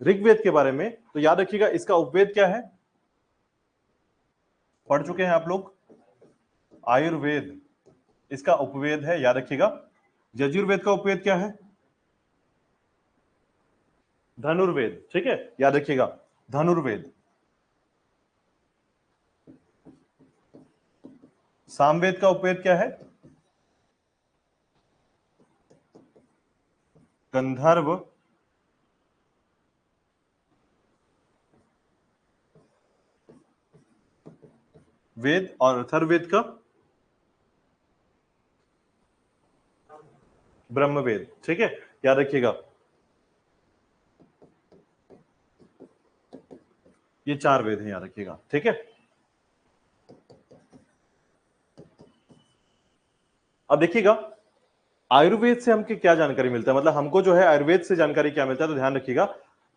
ऋग्वेद के बारे में, तो याद रखिएगा इसका उपवेद क्या है, पढ़ चुके हैं आप लोग, आयुर्वेद इसका उपवेद है, याद रखिएगा। यजुर्वेद का उपवेद क्या है, धनुर्वेद। ठीक है, याद रखिएगा धनुर्वेद। सामवेद का उपवेद क्या है, गंधर्व वेद। और अथर्ववेद का ब्रह्मवेद। ठीक है, याद रखिएगा ये 4 वेद हैं, याद रखिएगा। ठीक है, अब देखिएगा आयुर्वेद से हमको क्या जानकारी मिलता है, मतलब हमको जो है आयुर्वेद से जानकारी क्या मिलता है, तो ध्यान रखिएगा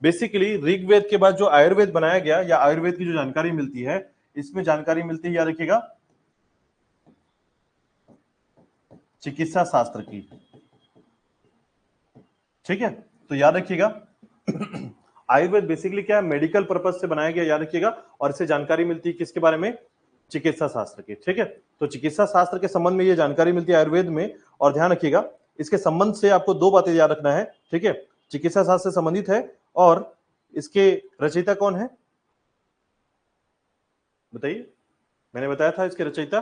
बेसिकली ऋग्वेद के बाद जो आयुर्वेद बनाया गया या आयुर्वेद की जो जानकारी मिलती है, इसमें जानकारी मिलती है, याद रखिएगा चिकित्सा शास्त्र की। ठीक है, तो याद रखिएगा आयुर्वेद बेसिकली क्या है, मेडिकल पर्पज से बनाया गया, याद रखिएगा। और इससे जानकारी मिलती है किसके बारे में, चिकित्सा शास्त्र की। ठीक है, तो चिकित्सा शास्त्र के संबंध में ये जानकारी मिलती है आयुर्वेद में। और ध्यान रखिएगा इसके संबंध से आपको 2 बातें याद रखना है। ठीक है, चिकित्सा शास्त्र से संबंधित है और इसके रचयिता कौन है, बताइए, मैंने बताया था इसके रचयिता,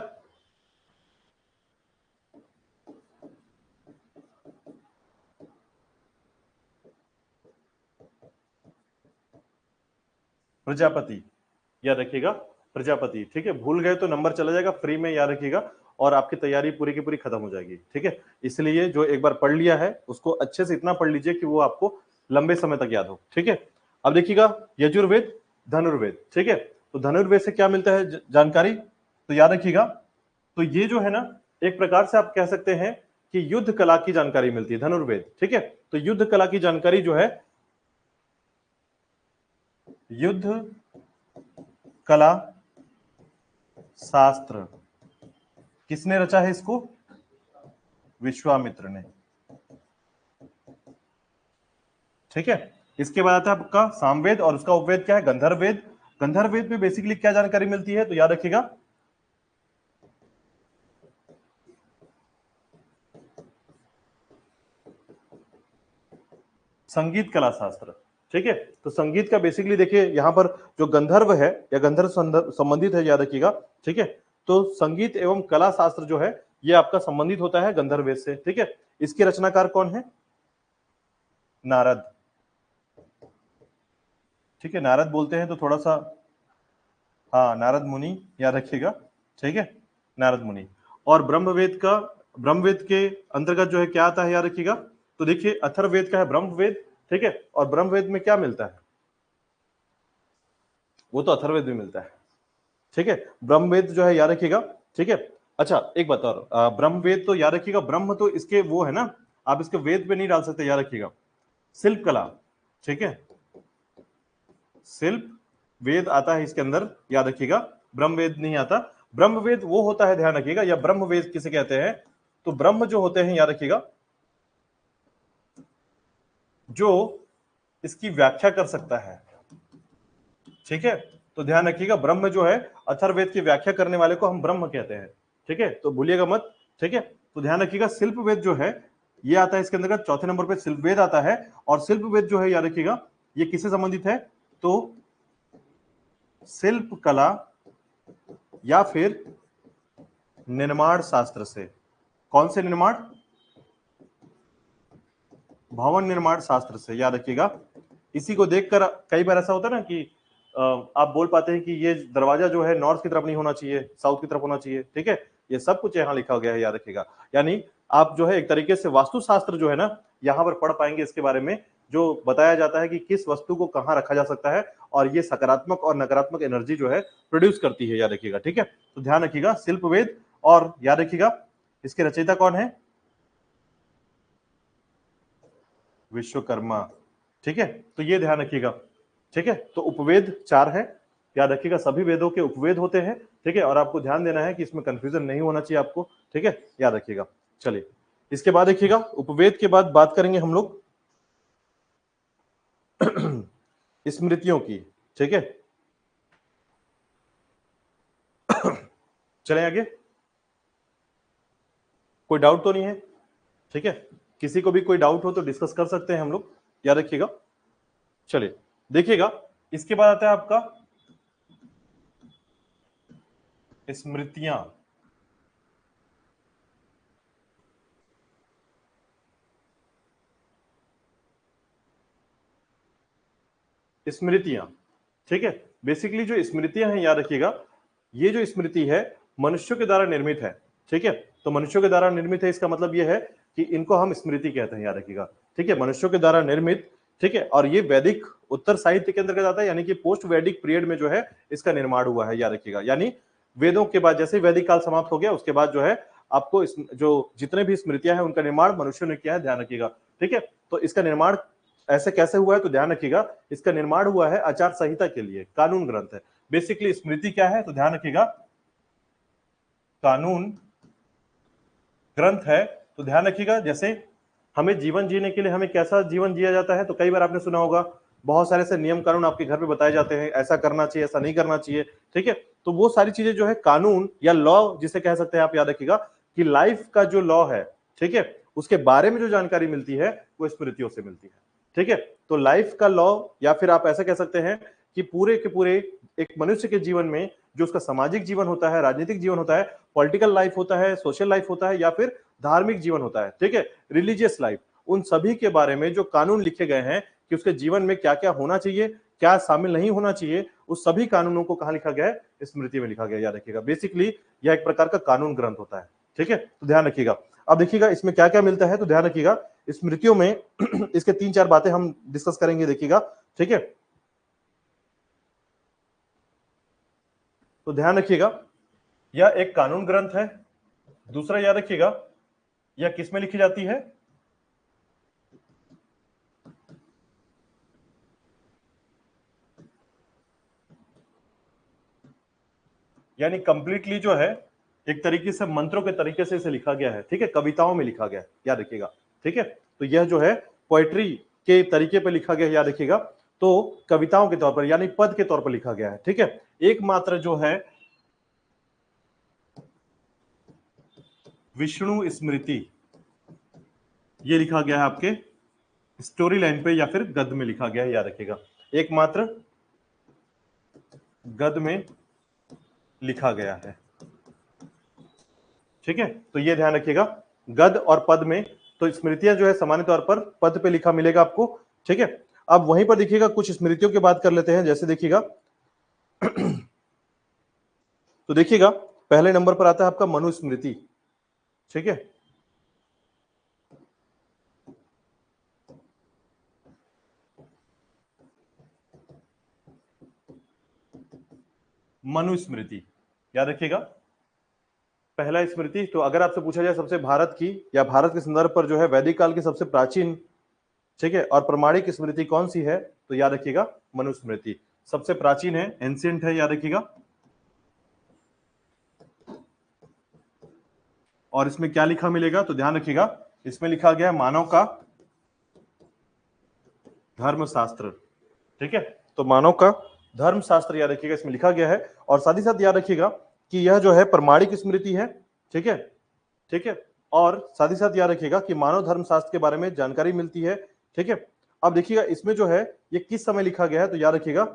प्रजापति, याद रखिएगा प्रजापति। ठीक है, भूल गए तो नंबर चला जाएगा फ्री में, याद रखिएगा, और आपकी तैयारी पूरी की पूरी खत्म हो जाएगी। ठीक है, इसलिए जो एक बार पढ़ लिया है उसको अच्छे से इतना पढ़ लीजिए कि वो आपको लंबे समय तक याद हो। ठीक है, अब देखिएगा यजुर्वेद धनुर्वेद। ठीक है, तो धनुर्वेद से क्या मिलता है जानकारी, तो याद रखिएगा, तो ये जो है ना एक प्रकार से आप कह सकते हैं कि युद्ध कला की जानकारी मिलती है धनुर्वेद। ठीक है, तो युद्ध कला की जानकारी जो है, युद्ध कला शास्त्र किसने रचा है इसको, विश्वामित्र ने। ठीक है, इसके बाद आता है आपका सामवेद और उसका उपवेद क्या है, गंधर्ववेद। गंधर्ववेद में बेसिकली क्या जानकारी मिलती है, तो याद रखिएगा संगीत कला शास्त्र। ठीक है, तो संगीत का बेसिकली देखिए यहां पर जो गंधर्व है या गंधर्व संबंधित है, याद रखिएगा। ठीक है, तो संगीत एवं कला शास्त्र जो है ये आपका संबंधित होता है गंधर्ववेद से। ठीक है, इसके रचनाकार कौन है, नारद। ठीक है, नारद बोलते हैं तो थोड़ा सा, हाँ नारद मुनि, याद रखिएगा। ठीक है, नारद मुनि। और ब्रह्मवेद के अंतर्गत जो है क्या आता है, याद रखिएगा, तो देखिए अथर्ववेद का है ब्रह्मवेद। ठीक है, और ब्रह्मवेद में क्या मिलता है, वो तो अथर्ववेद में मिलता है। ठीक है, ब्रह्मवेद जो है याद रखिएगा। ठीक है, अच्छा एक बात और, ब्रह्मवेद तो याद रखिएगा, ब्रह्म तो इसके वो है ना, आप इसके वेद पे नहीं डाल सकते, याद रखिएगा शिल्प कला। ठीक है, शिल्प वेद आता है इसके अंदर, याद रखिएगा, ब्रह्मवेद नहीं आता। ब्रह्मवेद वो होता है, ध्यान रखिएगा, या ब्रह्मवेद किसे कहते हैं, तो ब्रह्म जो होते हैं, याद रखिएगा, जो इसकी व्याख्या कर सकता है। ठीक है, तो ध्यान रखिएगा ब्रह्म जो है अथर्ववेद की व्याख्या करने वाले को हम ब्रह्म कहते हैं। ठीक है, तो भूलिएगा मत। ठीक है, तो ध्यान रखिएगा शिल्प वेद जो है ये आता है इसके अंदर, चौथे नंबर पे शिल्प वेद आता है। और शिल्प वेद जो है याद रखिएगा ये किससे संबंधित है, तो शिल्प कला या फिर निर्माण शास्त्र से। कौन से निर्माण, भवन निर्माण शास्त्र से, याद रखिएगा। इसी को देखकर कई बार ऐसा होता है ना कि आप बोल पाते हैं कि ये दरवाजा जो है नॉर्थ की तरफ नहीं होना चाहिए, साउथ की तरफ होना चाहिए। ठीक है, ये सब कुछ यहाँ लिखा गया है, याद रखिएगा। यानी आप जो है एक तरीके से वास्तुशास्त्र जो है ना यहाँ पर पढ़ पाएंगे इसके बारे में, जो बताया जाता है कि किस वस्तु को कहाँ रखा जा सकता है, और ये सकारात्मक और नकारात्मक एनर्जी जो है प्रोड्यूस करती है, याद रखिएगा। ठीक है, तो ध्यान रखिएगा शिल्प वेद, और याद रखिएगा इसके रचयिता कौन है, विश्वकर्मा। ठीक है, तो ये ध्यान रखिएगा। ठीक है, तो उपवेद 4 है, याद रखिएगा सभी वेदों के उपवेद होते हैं। ठीक है, और आपको ध्यान देना है कि इसमें कंफ्यूजन नहीं होना चाहिए आपको। ठीक है, याद रखिएगा। चलिए, इसके बाद देखिएगा उपवेद के बाद बात करेंगे हम लोग स्मृतियों की। ठीक है, चलें आगे। कोई डाउट तो नहीं है? ठीक है, किसी को भी कोई डाउट हो तो डिस्कस कर सकते हैं हम लोग, याद रखिएगा। चलिए देखिएगा, इसके बाद आता है आपका स्मृतियां। स्मृतियां, ठीक है, बेसिकली जो स्मृतियां हैं, याद रखिएगा ये जो स्मृति है मनुष्यों के द्वारा निर्मित है। ठीक है, तो मनुष्यों के द्वारा निर्मित है, इसका मतलब यह है कि इनको हम स्मृति कहते हैं, याद रखिएगा। ठीक है, मनुष्यों के द्वारा निर्मित। ठीक है, और ये वैदिक उत्तर साहित्य के अंतर्गत आता है, यानी कि पोस्ट वैदिक पीरियड में जो है इसका निर्माण हुआ है, याद रखिएगा। यानी वेदों के बाद जैसे वैदिक काल समाप्त हो गया, उसके बाद जो है आपको जो जितने भी स्मृतियां हैं उनका निर्माण मनुष्यों ने किया है, ध्यान रखिएगा। ठीक है, तो इसका निर्माण ऐसे कैसे हुआ है, तो ध्यान रखिएगा इसका निर्माण हुआ है आचार संहिता के लिए, कानून ग्रंथ है। बेसिकली स्मृति क्या है, तो ध्यान रखिएगा कानून ग्रंथ है। तो ध्यान रखिएगा जैसे हमें जीवन जीने के लिए हमें कैसा जीवन जिया जाता है, तो कई बार आपने सुना होगा बहुत सारे से नियम कानून आपके घर पे बताए जाते हैं, ऐसा करना चाहिए, ऐसा नहीं करना चाहिए। ठीक है, तो वो सारी चीजें जो है कानून या लॉ जिसे कह सकते हैं आप, याद रखिएगा कि लाइफ का जो लॉ है, ठीक है, उसके बारे में जो जानकारी मिलती है वो स्मृतियों से मिलती है। ठीक है, तो लाइफ का लॉ, या फिर आप ऐसा कह सकते हैं कि पूरे के पूरे एक मनुष्य के जीवन में जो उसका सामाजिक जीवन होता है, राजनीतिक जीवन होता है, पॉलिटिकल लाइफ होता है, सोशल लाइफ होता है, या फिर धार्मिक जीवन होता है, ठीक है, रिलीजियस लाइफ, उन सभी के बारे में जो कानून लिखे गए हैं कि उसके जीवन में क्या क्या होना चाहिए, क्या शामिल नहीं होना चाहिए, उस सभी कानूनों को कहां लिखा गया है, स्मृति में लिखा गया, याद रखिएगा। बेसिकली यह एक प्रकार का कानून ग्रंथ होता है। ठीक है, तो ध्यान रखिएगा। अब देखिएगा इसमें क्या क्या मिलता है, तो ध्यान रखिएगा स्मृतियों में इसके 3-4 बातें हम डिस्कस करेंगे, देखिएगा। ठीक है, तो ध्यान रखिएगा यह एक कानून ग्रंथ है। दूसरा याद रखिएगा यह किस में लिखी जाती है, यानी कंप्लीटली जो है एक तरीके से मंत्रों के तरीके से इसे लिखा गया है। ठीक है, कविताओं में लिखा गया है, याद रखिएगा। ठीक है, तो यह जो है पोएट्री के तरीके पर लिखा गया है, याद रखिएगा। तो कविताओं के तौर पर यानी पद के तौर पर लिखा गया है। ठीक है, एकमात्र जो है विष्णु स्मृति, ये लिखा गया है आपके स्टोरी लाइन पे या फिर गद्य में लिखा गया है, याद रखिएगा। एकमात्र गद्य में लिखा गया है। ठीक है, तो ये ध्यान रखिएगा गद्य और पद में। तो स्मृतियां जो है सामान्य तौर पर पद पे लिखा मिलेगा आपको। ठीक है, अब वहीं पर देखिएगा कुछ स्मृतियों की बात कर लेते हैं, जैसे देखिएगा तो देखिएगा पहले नंबर पर आता है आपका मनुस्मृति। ठीक है, मनुस्मृति, याद रखिएगा पहला स्मृति। तो अगर आपसे पूछा जाए सबसे भारत की या भारत के संदर्भ पर जो है वैदिक काल की सबसे प्राचीन, ठीक है, और प्रमाणिक स्मृति कौन सी है, तो याद रखिएगा मनुस्मृति सबसे प्राचीन है, एंशिएंट है, याद रखिएगा। और इसमें क्या लिखा मिलेगा, तो ध्यान रखिएगा इसमें लिखा गया है मानव का धर्मशास्त्र। ठीक है, तो मानव का धर्मशास्त्र, याद रखिएगा इसमें लिखा गया है। और साथ ही साथ याद रखिएगा कि यह जो है प्रमाणिक स्मृति है। ठीक है, ठीक है, और साथ ही साथ याद रखिएगा कि मानव धर्मशास्त्र के बारे में जानकारी मिलती है। ठीक है, अब देखिएगा इसमें जो है ये किस समय लिखा गया है, तो याद रखिएगा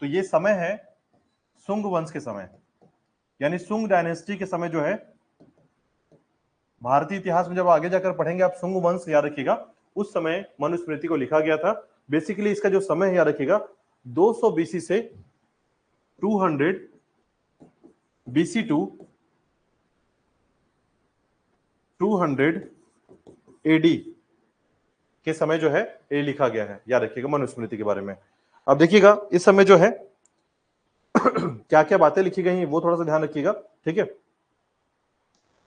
तो ये समय है सुंग वंश के समय, यानी सुंग डायनेस्टी के समय जो है, भारतीय इतिहास में जब आगे जाकर पढ़ेंगे आप सुंग वंश, याद रखिएगा उस समय मनुस्मृति को लिखा गया था। बेसिकली इसका जो समय है, याद रखिएगा 200 बीसी से 200 बीसी टू 200 एडी के समय जो है ये लिखा गया है, याद रखिएगा मनुस्मृति के बारे में। अब देखिएगा इस समय जो है क्या क्या बातें लिखी गई हैं वो थोड़ा सा ध्यान रखिएगा, ठीक है।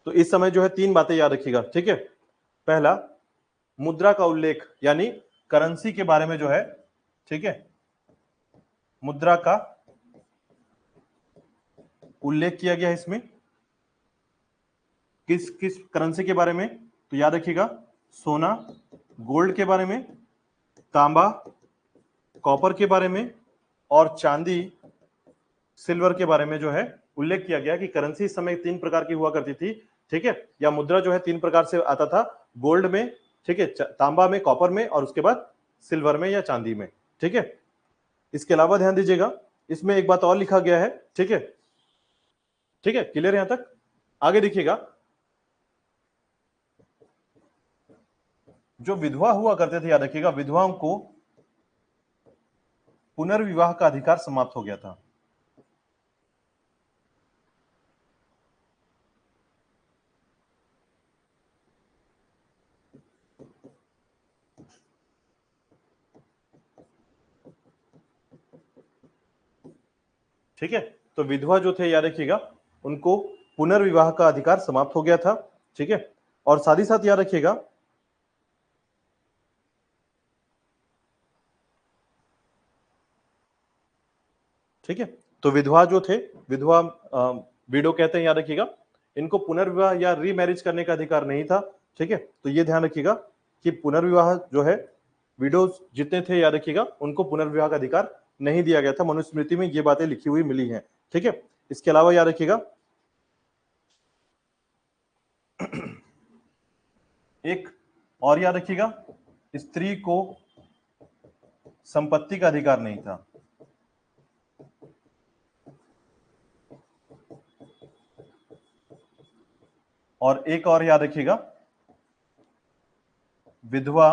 तो इस समय जो है 3 बातें याद रखिएगा, ठीक है। पहला, मुद्रा का उल्लेख, यानी करेंसी के बारे में जो है, ठीक है, मुद्रा का उल्लेख किया गया है इसमें। किस किस करेंसी के बारे में? तो याद रखिएगा सोना, गोल्ड के बारे में, तांबा, कॉपर के बारे में, और चांदी, सिल्वर के बारे में जो है उल्लेख किया गया कि करेंसी इस समय 3 प्रकार की हुआ करती थी, ठीक है, या मुद्रा जो है 3 प्रकार से आता था, गोल्ड में, ठीक है, तांबा में, कॉपर में, और उसके बाद सिल्वर में या चांदी में, ठीक है। इसके अलावा ध्यान दीजिएगा इसमें एक बात और लिखा गया है, ठीक है, ठीक है, क्लियर यहां तक? आगे देखिएगा, जो विधवा हुआ करते थे, याद रखिएगा विधवाओं को पुनर्विवाह का अधिकार समाप्त हो गया था। ठीक है, तो विधवा जो थे, याद रखिएगा उनको पुनर्विवाह का अधिकार समाप्त हो गया था, ठीक है। और साथ ही साथ याद रखिएगा ठीक है, तो विधवा जो थे, विधवा विडो कहते हैं, याद रखिएगा इनको पुनर्विवाह या रीमैरिज करने का अधिकार नहीं था, ठीक है। तो ये ध्यान रखिएगा कि पुनर्विवाह जो है विडोज जितने थे, याद रखिएगा उनको पुनर्विवाह का अधिकार नहीं दिया गया था। मनुस्मृति में ये बातें लिखी हुई मिली हैं, ठीक है। इसके अलावा याद रखिएगा एक और याद रखिएगा, स्त्री को संपत्ति का अधिकार नहीं था। और एक और याद रखिएगा, विधवा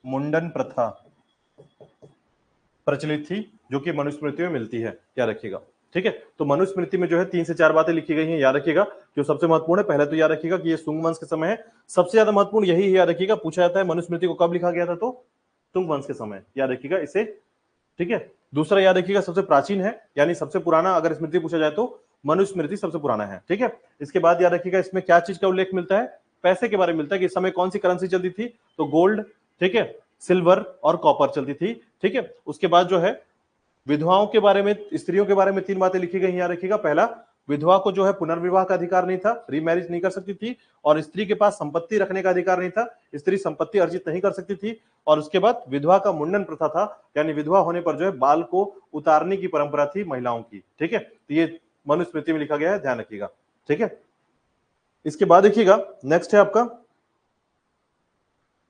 मुंडन प्रथा प्रचलित थी, जो कि मनुस्मृति में मिलती है, याद रखिएगा, ठीक है। तो मनुस्मृति में जो है 3 से 4 बातें लिखी गई हैं, याद रखिएगा। जो सबसे महत्वपूर्ण है, पहले तो याद रखिएगा कि ये सुंग वंश के समय है, सबसे ज्यादा महत्वपूर्ण यही है, याद रखिएगा। पूछा जाता है मनुस्मृति को कब लिखा गया था, तो सुंग वंश के समय, याद रखिएगा इसे, ठीक है। दूसरा याद रखिएगा सबसे प्राचीन है, यानी सबसे पुराना अगर स्मृति पूछा जाए तो मनुस्मृति सबसे पुराना है, ठीक है। इसके बाद याद रखिएगा इसमें क्या चीज का उल्लेख मिलता है, पैसे के बारे में मिलता है कि इस समय कौन सी करेंसी चलती थी, तो गोल्ड, ठीक है, सिल्वर और कॉपर चलती थी, ठीक है। उसके बाद जो है विधवाओं के बारे में, स्त्रियों के बारे में 3 बातें लिखी गई, याद रखिएगा। पहला, विधवा को जो है पुनर्विवाह का अधिकार नहीं था, रीमैरिज नहीं कर सकती थी, और स्त्री के पास संपत्ति रखने का अधिकार नहीं था, स्त्री संपत्ति अर्जित नहीं कर सकती थी। और उसके बाद विधवा का मुंडन प्रथा था, यानी विधवा होने पर जो है बाल को उतारने की परंपरा थी महिलाओं की, ठीक है। तो ये मनुस्मृति में लिखा गया है, ध्यान रखिएगा, ठीक है। इसके बाद देखिएगा नेक्स्ट है आपका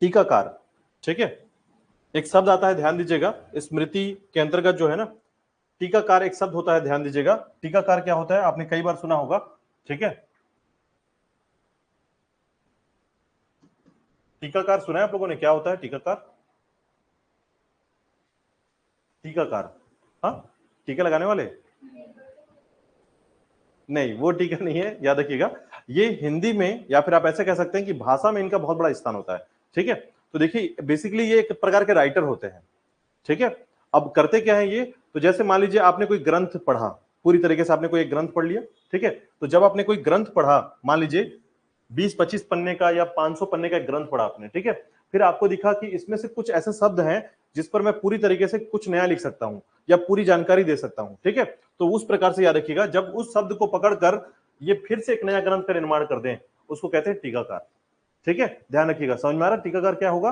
टीकाकार, ठीक है। एक शब्द आता है, ध्यान दीजिएगा, स्मृति के अंतर्गत जो है ना, टीकाकार एक शब्द होता है, ध्यान दीजिएगा। टीकाकार क्या होता है, आपने कई बार सुना होगा, ठीक है। टीकाकार सुना है आप लोगों ने, क्या होता है टीकाकार? टीकाकार, हाँ, टीका लगाने वाले नहीं, वो टीका नहीं है, याद रखिएगा। ये हिंदी में, या फिर आप ऐसे कह सकते हैं कि भाषा में इनका बहुत बड़ा स्थान होता है, ठीक है। तो देखिए बेसिकली ये एक प्रकार के राइटर होते हैं, ठीक है। अब करते क्या है ये, तो जैसे मान लीजिए आपने कोई ग्रंथ पढ़ा, पूरी तरीके से आपने कोई एक ग्रंथ पढ़ लिया, ठीक है। तो जब आपने कोई ग्रंथ पढ़ा, मान लीजिए 20-25 पन्ने का या 500 पन्ने का एक ग्रंथ पढ़ा आपने, ठीक है। फिर आपको दिखा कि इसमें से कुछ ऐसे शब्द हैं जिस पर मैं पूरी तरीके से कुछ नया लिख सकता हूं या पूरी जानकारी दे सकता हूं, ठीक है। तो उस प्रकार से याद रखिएगा, जब उस शब्द को पकड़कर ये फिर से एक नया ग्रंथ का निर्माण कर दें, उसको कहते हैं टीकाकार, ठीक है। ध्यान रखिएगा, समझ में आ रहा है? टीकाकार क्या होगा,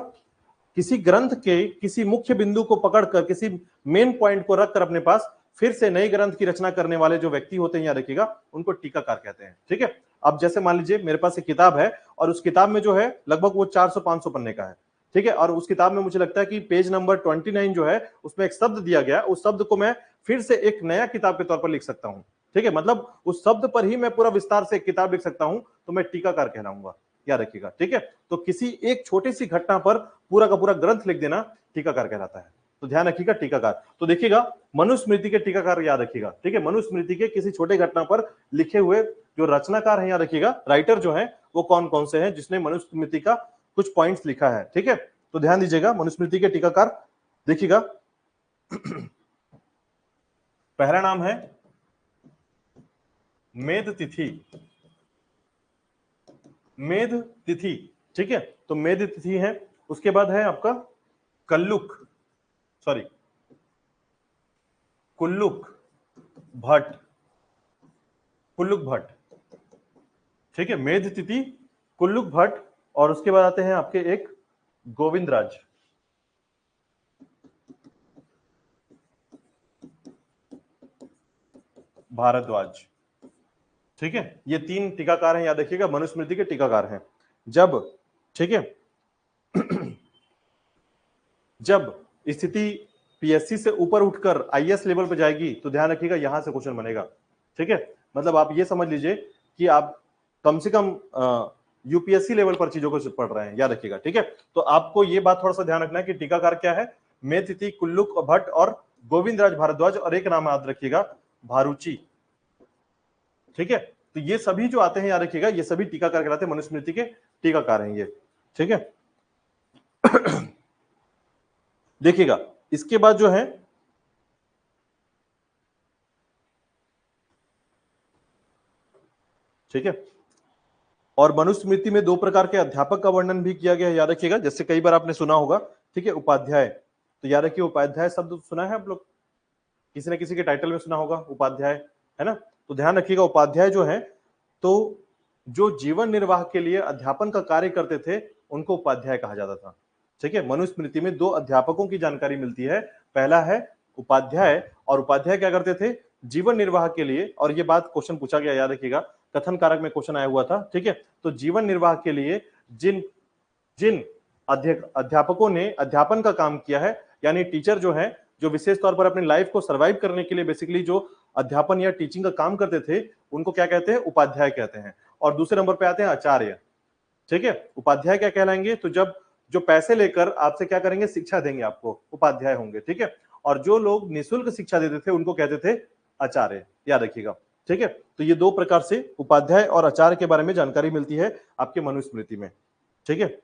किसी ग्रंथ के किसी मुख्य बिंदु को पकड़कर, किसी मेन पॉइंट को रखकर अपने पास फिर से नए ग्रंथ की रचना करने वाले जो व्यक्ति होते हैं, याद रखिएगा उनको टीकाकार कहते हैं, ठीक है। अब जैसे मान लीजिए मेरे पास एक किताब है, और उस किताब में जो है लगभग वो 400-500 पन्ने का है, ठीक है। और उस किताब में मुझे लगता है कि पेज नंबर 29 जो है उसमें एक शब्द दिया गया, उस शब्द को मैं फिर से एक नया किताब के तौर पर लिख सकता हूं, ठीक है। मतलब उस शब्द पर ही मैं पूरा विस्तार से एक किताब लिख सकता हूं, तो मैं टीकाकार कहलाऊंगा, याद रखिएगा, ठीक है। तो किसी एक छोटी सी घटना पर पूरा का पूरा ग्रंथ लिख देना टीकाकार कहलाता है, तो ध्यान रखिएगा टीकाकार। तो देखिएगा मनुस्मृति के टीकाकार याद रखिएगा, ठीक है। मनुस्मृति के किसी छोटे घटना पर लिखे हुए जो रचनाकार हैं, याद रखिएगा राइटर जो है वो कौन कौन से हैं, जिसने मनुस्मृति का कुछ पॉइंट्स लिखा है, ठीक है। तो ध्यान दीजिएगा, मनुस्मृति के टीकाकार देखिएगा। पहला नाम है मेध तिथि, मेध तिथि, ठीक है। तो मेध तिथि है। उसके बाद है आपका कल्लुक, सॉरी कुल्लुक भट्ट, कुल्लुक भट्ट, ठीक है। मेध तिथि, कुल्लुक भट्ट, और उसके बाद आते हैं आपके एक गोविंदराज, भारद्वाज, ठीक है। ये तीन टीकाकार हैं, याद रखिएगा, मनुस्मृति के टीकाकार हैं। जब, ठीक है, जब स्थिति पीएससी से ऊपर उठकर आईएएस लेवल पे जाएगी तो ध्यान रखिएगा यहां से क्वेश्चन बनेगा, ठीक है। मतलब आप ये समझ लीजिए कि आप कम से कम यूपीएससी लेवल पर चीजों को पढ़ रहे हैं, याद रखिएगा, ठीक है। तो आपको ये बात थोड़ा सा ध्यान रखना है कि टीकाकार क्या है, मेथिति, कुल्लुक भट्ट और गोविंदराज भारद्वाज, और एक नाम याद रखिएगा, भारूची, ठीक है। तो ये सभी जो आते हैं, याद रखिएगा, ये सभी टीकाकार कहलाते हैं, मनुस्मृति के टीकाकार हैं ये, ठीक है। देखिएगा, इसके बाद जो है ठीक है, और मनुस्मृति में दो प्रकार के अध्यापक का वर्णन भी किया गया है, याद रखिएगा। जैसे कई बार आपने सुना होगा, ठीक है, उपाध्याय, तो याद रखिए उपाध्याय शब्द सुना है आप लोग, किसी न किसी के टाइटल में सुना होगा उपाध्याय, है ना। तो ध्यान रखिएगा, उपाध्याय जो है, तो जो जीवन निर्वाह के लिए अध्यापन का कार्य करते थे उनको उपाध्याय कहा जाता था, ठीक है। मनुस्मृति में दो अध्यापकों की जानकारी मिलती है, पहला है उपाध्याय, और उपाध्याय क्या करते थे, जीवन निर्वाह के लिए, और ये बात क्वेश्चन पूछा गया, याद रखिएगा, कथन कारक में क्वेश्चन आया हुआ था, ठीक है। तो जीवन निर्वाह के लिए जिन जिन अध्यापकों ने अध्यापन का काम किया है, यानी टीचर जो है, जो विशेष तौर पर अपनी लाइफ को सर्वाइव करने के लिए बेसिकली जो अध्यापन या टीचिंग का काम करते थे, उनको क्या कहते हैं, उपाध्याय कहते हैं। और दूसरे नंबर पे आते हैं आचार्य, ठीक है। उपाध्याय क्या कहलाएंगे, तो जब जो पैसे लेकर आपसे क्या करेंगे, शिक्षा देंगे आपको, उपाध्याय होंगे, ठीक है। और जो लोग निःशुल्क शिक्षा देते थे उनको कहते थे आचार्य, याद रखिएगा, ठीक है। तो ये दो प्रकार से उपाध्याय और आचार्य के बारे में जानकारी मिलती है आपके मनुस्मृति में, ठीक है।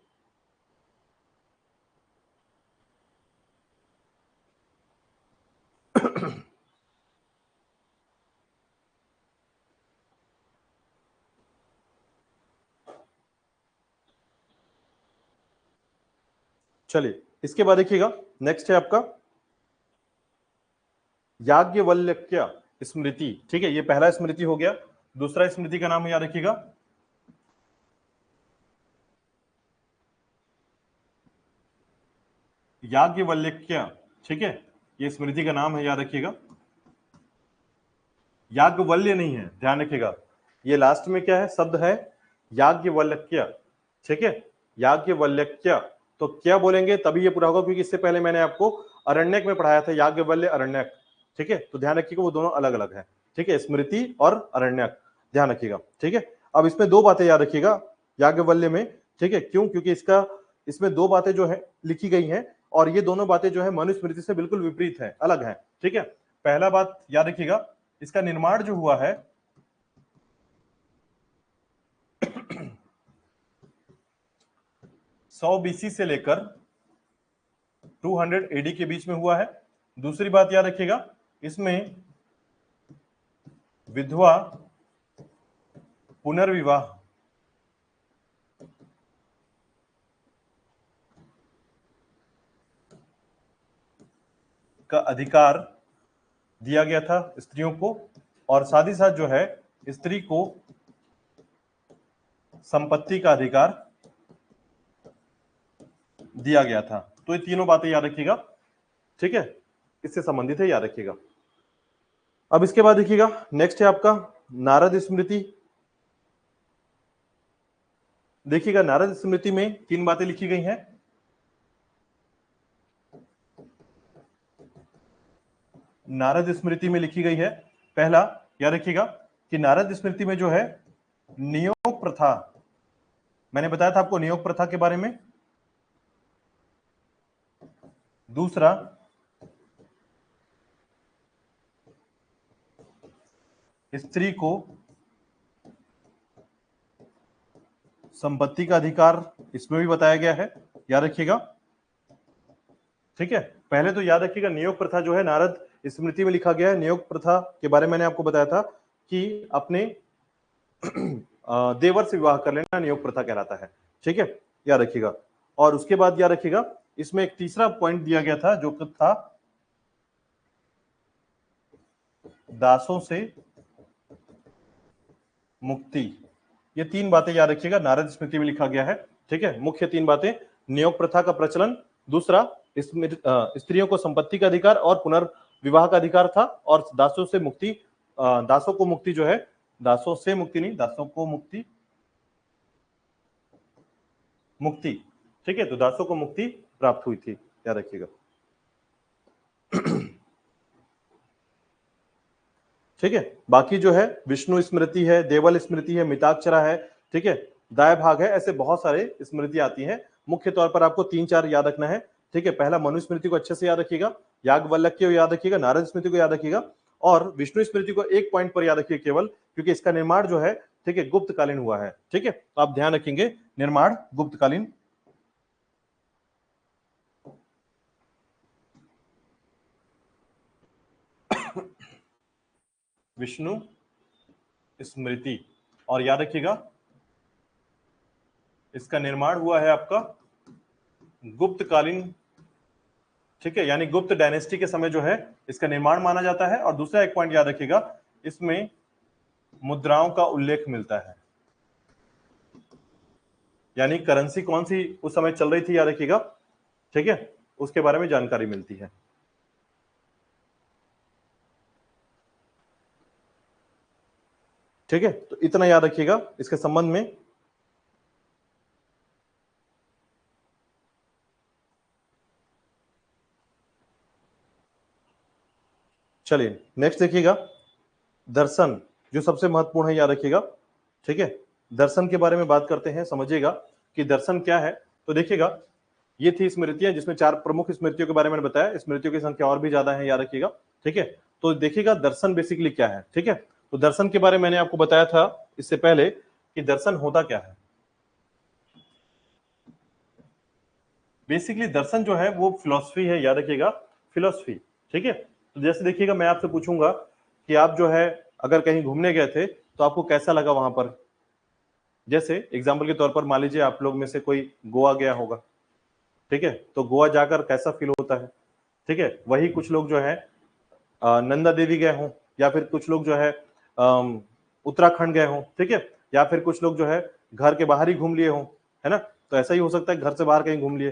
चलिए, इसके बाद देखिएगा, नेक्स्ट है आपका याज्ञवल्क्य स्मृति, ठीक है। ये पहला स्मृति हो गया। दूसरा स्मृति का नाम है, याद रखिएगा, याज्ञवल्क्य, ठीक है। ये स्मृति का नाम है, याद रखिएगा। याज्ञवल्य नहीं है, ध्यान रखिएगा, ये लास्ट में क्या है, शब्द है याज्ञवल्क्य, ठीक है, याज्ञवल्क्य। तो क्या बोलेंगे तभी ये पूरा होगा, क्योंकि इससे पहले मैंने आपको अरण्यक में पढ़ाया था, याज्ञवल्य अरण्यक, ठीक है। तो ध्यान रखिएगा वो दोनों अलग अलग है, ठीक है, स्मृति और अरण्यक, ध्यान रखिएगा, ठीक है। अब इसमें दो बातें याद रखिएगा याज्ञवल्य में, ठीक है। क्यों, क्योंकि इसमें दो बातें जो है लिखी गई हैं, और ये दोनों बातें जो है मनुस्मृति से बिल्कुल विपरीत है, अलग है, ठीक है। पहला बात याद रखिएगा, इसका निर्माण जो हुआ है 100 बीसी से लेकर 200 एडी के बीच में हुआ है। दूसरी बात याद रखिएगा, इसमें विधवा पुनर्विवाह का अधिकार दिया गया था स्त्रियों को, और साथ ही साथ जो है स्त्री को संपत्ति का अधिकार दिया गया था। तो ये तीनों बातें याद रखिएगा, ठीक है, इससे संबंधित है, याद रखिएगा। अब इसके बाद देखिएगा, नेक्स्ट है आपका नारद स्मृति। देखिएगा, नारद स्मृति में तीन बातें लिखी गई हैं। नारद स्मृति में लिखी गई है, पहला याद रखिएगा कि नारद स्मृति में जो है नियोग प्रथा, मैंने बताया था आपको नियोग प्रथा के बारे में। दूसरा स्त्री को संपत्ति का अधिकार इसमें भी बताया गया है, याद रखिएगा। ठीक है, पहले तो याद रखिएगा नियोग प्रथा जो है नारद स्मृति में लिखा गया है। नियोग प्रथा के बारे में मैंने आपको बताया था कि अपने देवर से विवाह कर लेना नियोग प्रथा कहलाता है। ठीक है, याद रखिएगा। और उसके बाद याद रखिएगा इसमें एक तीसरा पॉइंट दिया गया था जो था दासों से मुक्ति। ये तीन बातें याद रखिएगा, नारद स्मृति में लिखा गया है। ठीक है, मुख्य तीन बातें, नियोग प्रथा का प्रचलन, दूसरा स्त्रियों को संपत्ति का अधिकार और पुनर्विवाह का अधिकार था, और दासों से मुक्ति, दासों को मुक्ति जो है, दासों से मुक्ति नहीं, दासों को मुक्ति, मुक्ति। ठीक है, तो दासों को मुक्ति प्राप्त हुई थी, याद रखिएगा। ठीक है, बाकी जो है विष्णु स्मृति है, देवल स्मृति है, मिताक्षरा है, ठीक है, दाय भाग है, ऐसे बहुत सारे स्मृति आती हैं। मुख्य तौर पर आपको 3-4 याद रखना है। ठीक है, पहला मनु स्मृति को अच्छे से याद रखिएगा, याज्ञवल्क्य को याद रखिएगा, नारद स्मृति को याद रखिएगा, और विष्णु स्मृति को एक पॉइंट पर याद रखिए केवल, क्योंकि इसका निर्माण जो है, ठीक है, गुप्तकालीन हुआ है। ठीक है, तो आप ध्यान रखेंगे निर्माण गुप्तकालीन। विष्णु स्मृति, और याद रखिएगा इसका निर्माण हुआ है आपका गुप्तकालीन। ठीक है, यानी गुप्त डायनेस्टी के समय जो है इसका निर्माण माना जाता है। और दूसरा एक पॉइंट याद रखिएगा, इसमें मुद्राओं का उल्लेख मिलता है, यानी करेंसी कौन सी उस समय चल रही थी, याद रखिएगा। ठीक है, उसके बारे में जानकारी मिलती है। ठीक है, तो इतना याद रखिएगा इसके संबंध में। चलिए नेक्स्ट देखिएगा, दर्शन जो सबसे महत्वपूर्ण है, याद रखिएगा। ठीक है, दर्शन के बारे में बात करते हैं, समझिएगा कि दर्शन क्या है। तो देखिएगा, ये थी स्मृतियां जिसमें 4 प्रमुख स्मृतियों के बारे में बताया, स्मृतियों की संख्या और भी ज्यादा है, याद रखिएगा। ठीक है, तो देखिएगा दर्शन बेसिकली क्या है। ठीक है, तो दर्शन के बारे में मैंने आपको बताया था इससे पहले कि दर्शन होता क्या है। बेसिकली दर्शन जो है वो फिलॉसफी है, याद रखिएगा, फिलॉसफी। ठीक है, तो जैसे देखिएगा मैं आपसे पूछूंगा कि आप जो है अगर कहीं घूमने गए थे तो आपको कैसा लगा वहां पर। जैसे एग्जाम्पल के तौर पर मान लीजिए आप लोग में से कोई गोवा गया होगा। ठीक है, तो गोवा जाकर कैसा फील होता है। ठीक है, वही कुछ लोग जो है नंदा देवी गए हों, या फिर कुछ लोग जो है उत्तराखंड गए हों। ठीक है, या फिर कुछ लोग जो है घर के बाहर ही घूम लिए हों, है ना। तो ऐसा ही हो सकता है घर से बाहर कहीं घूम लिए।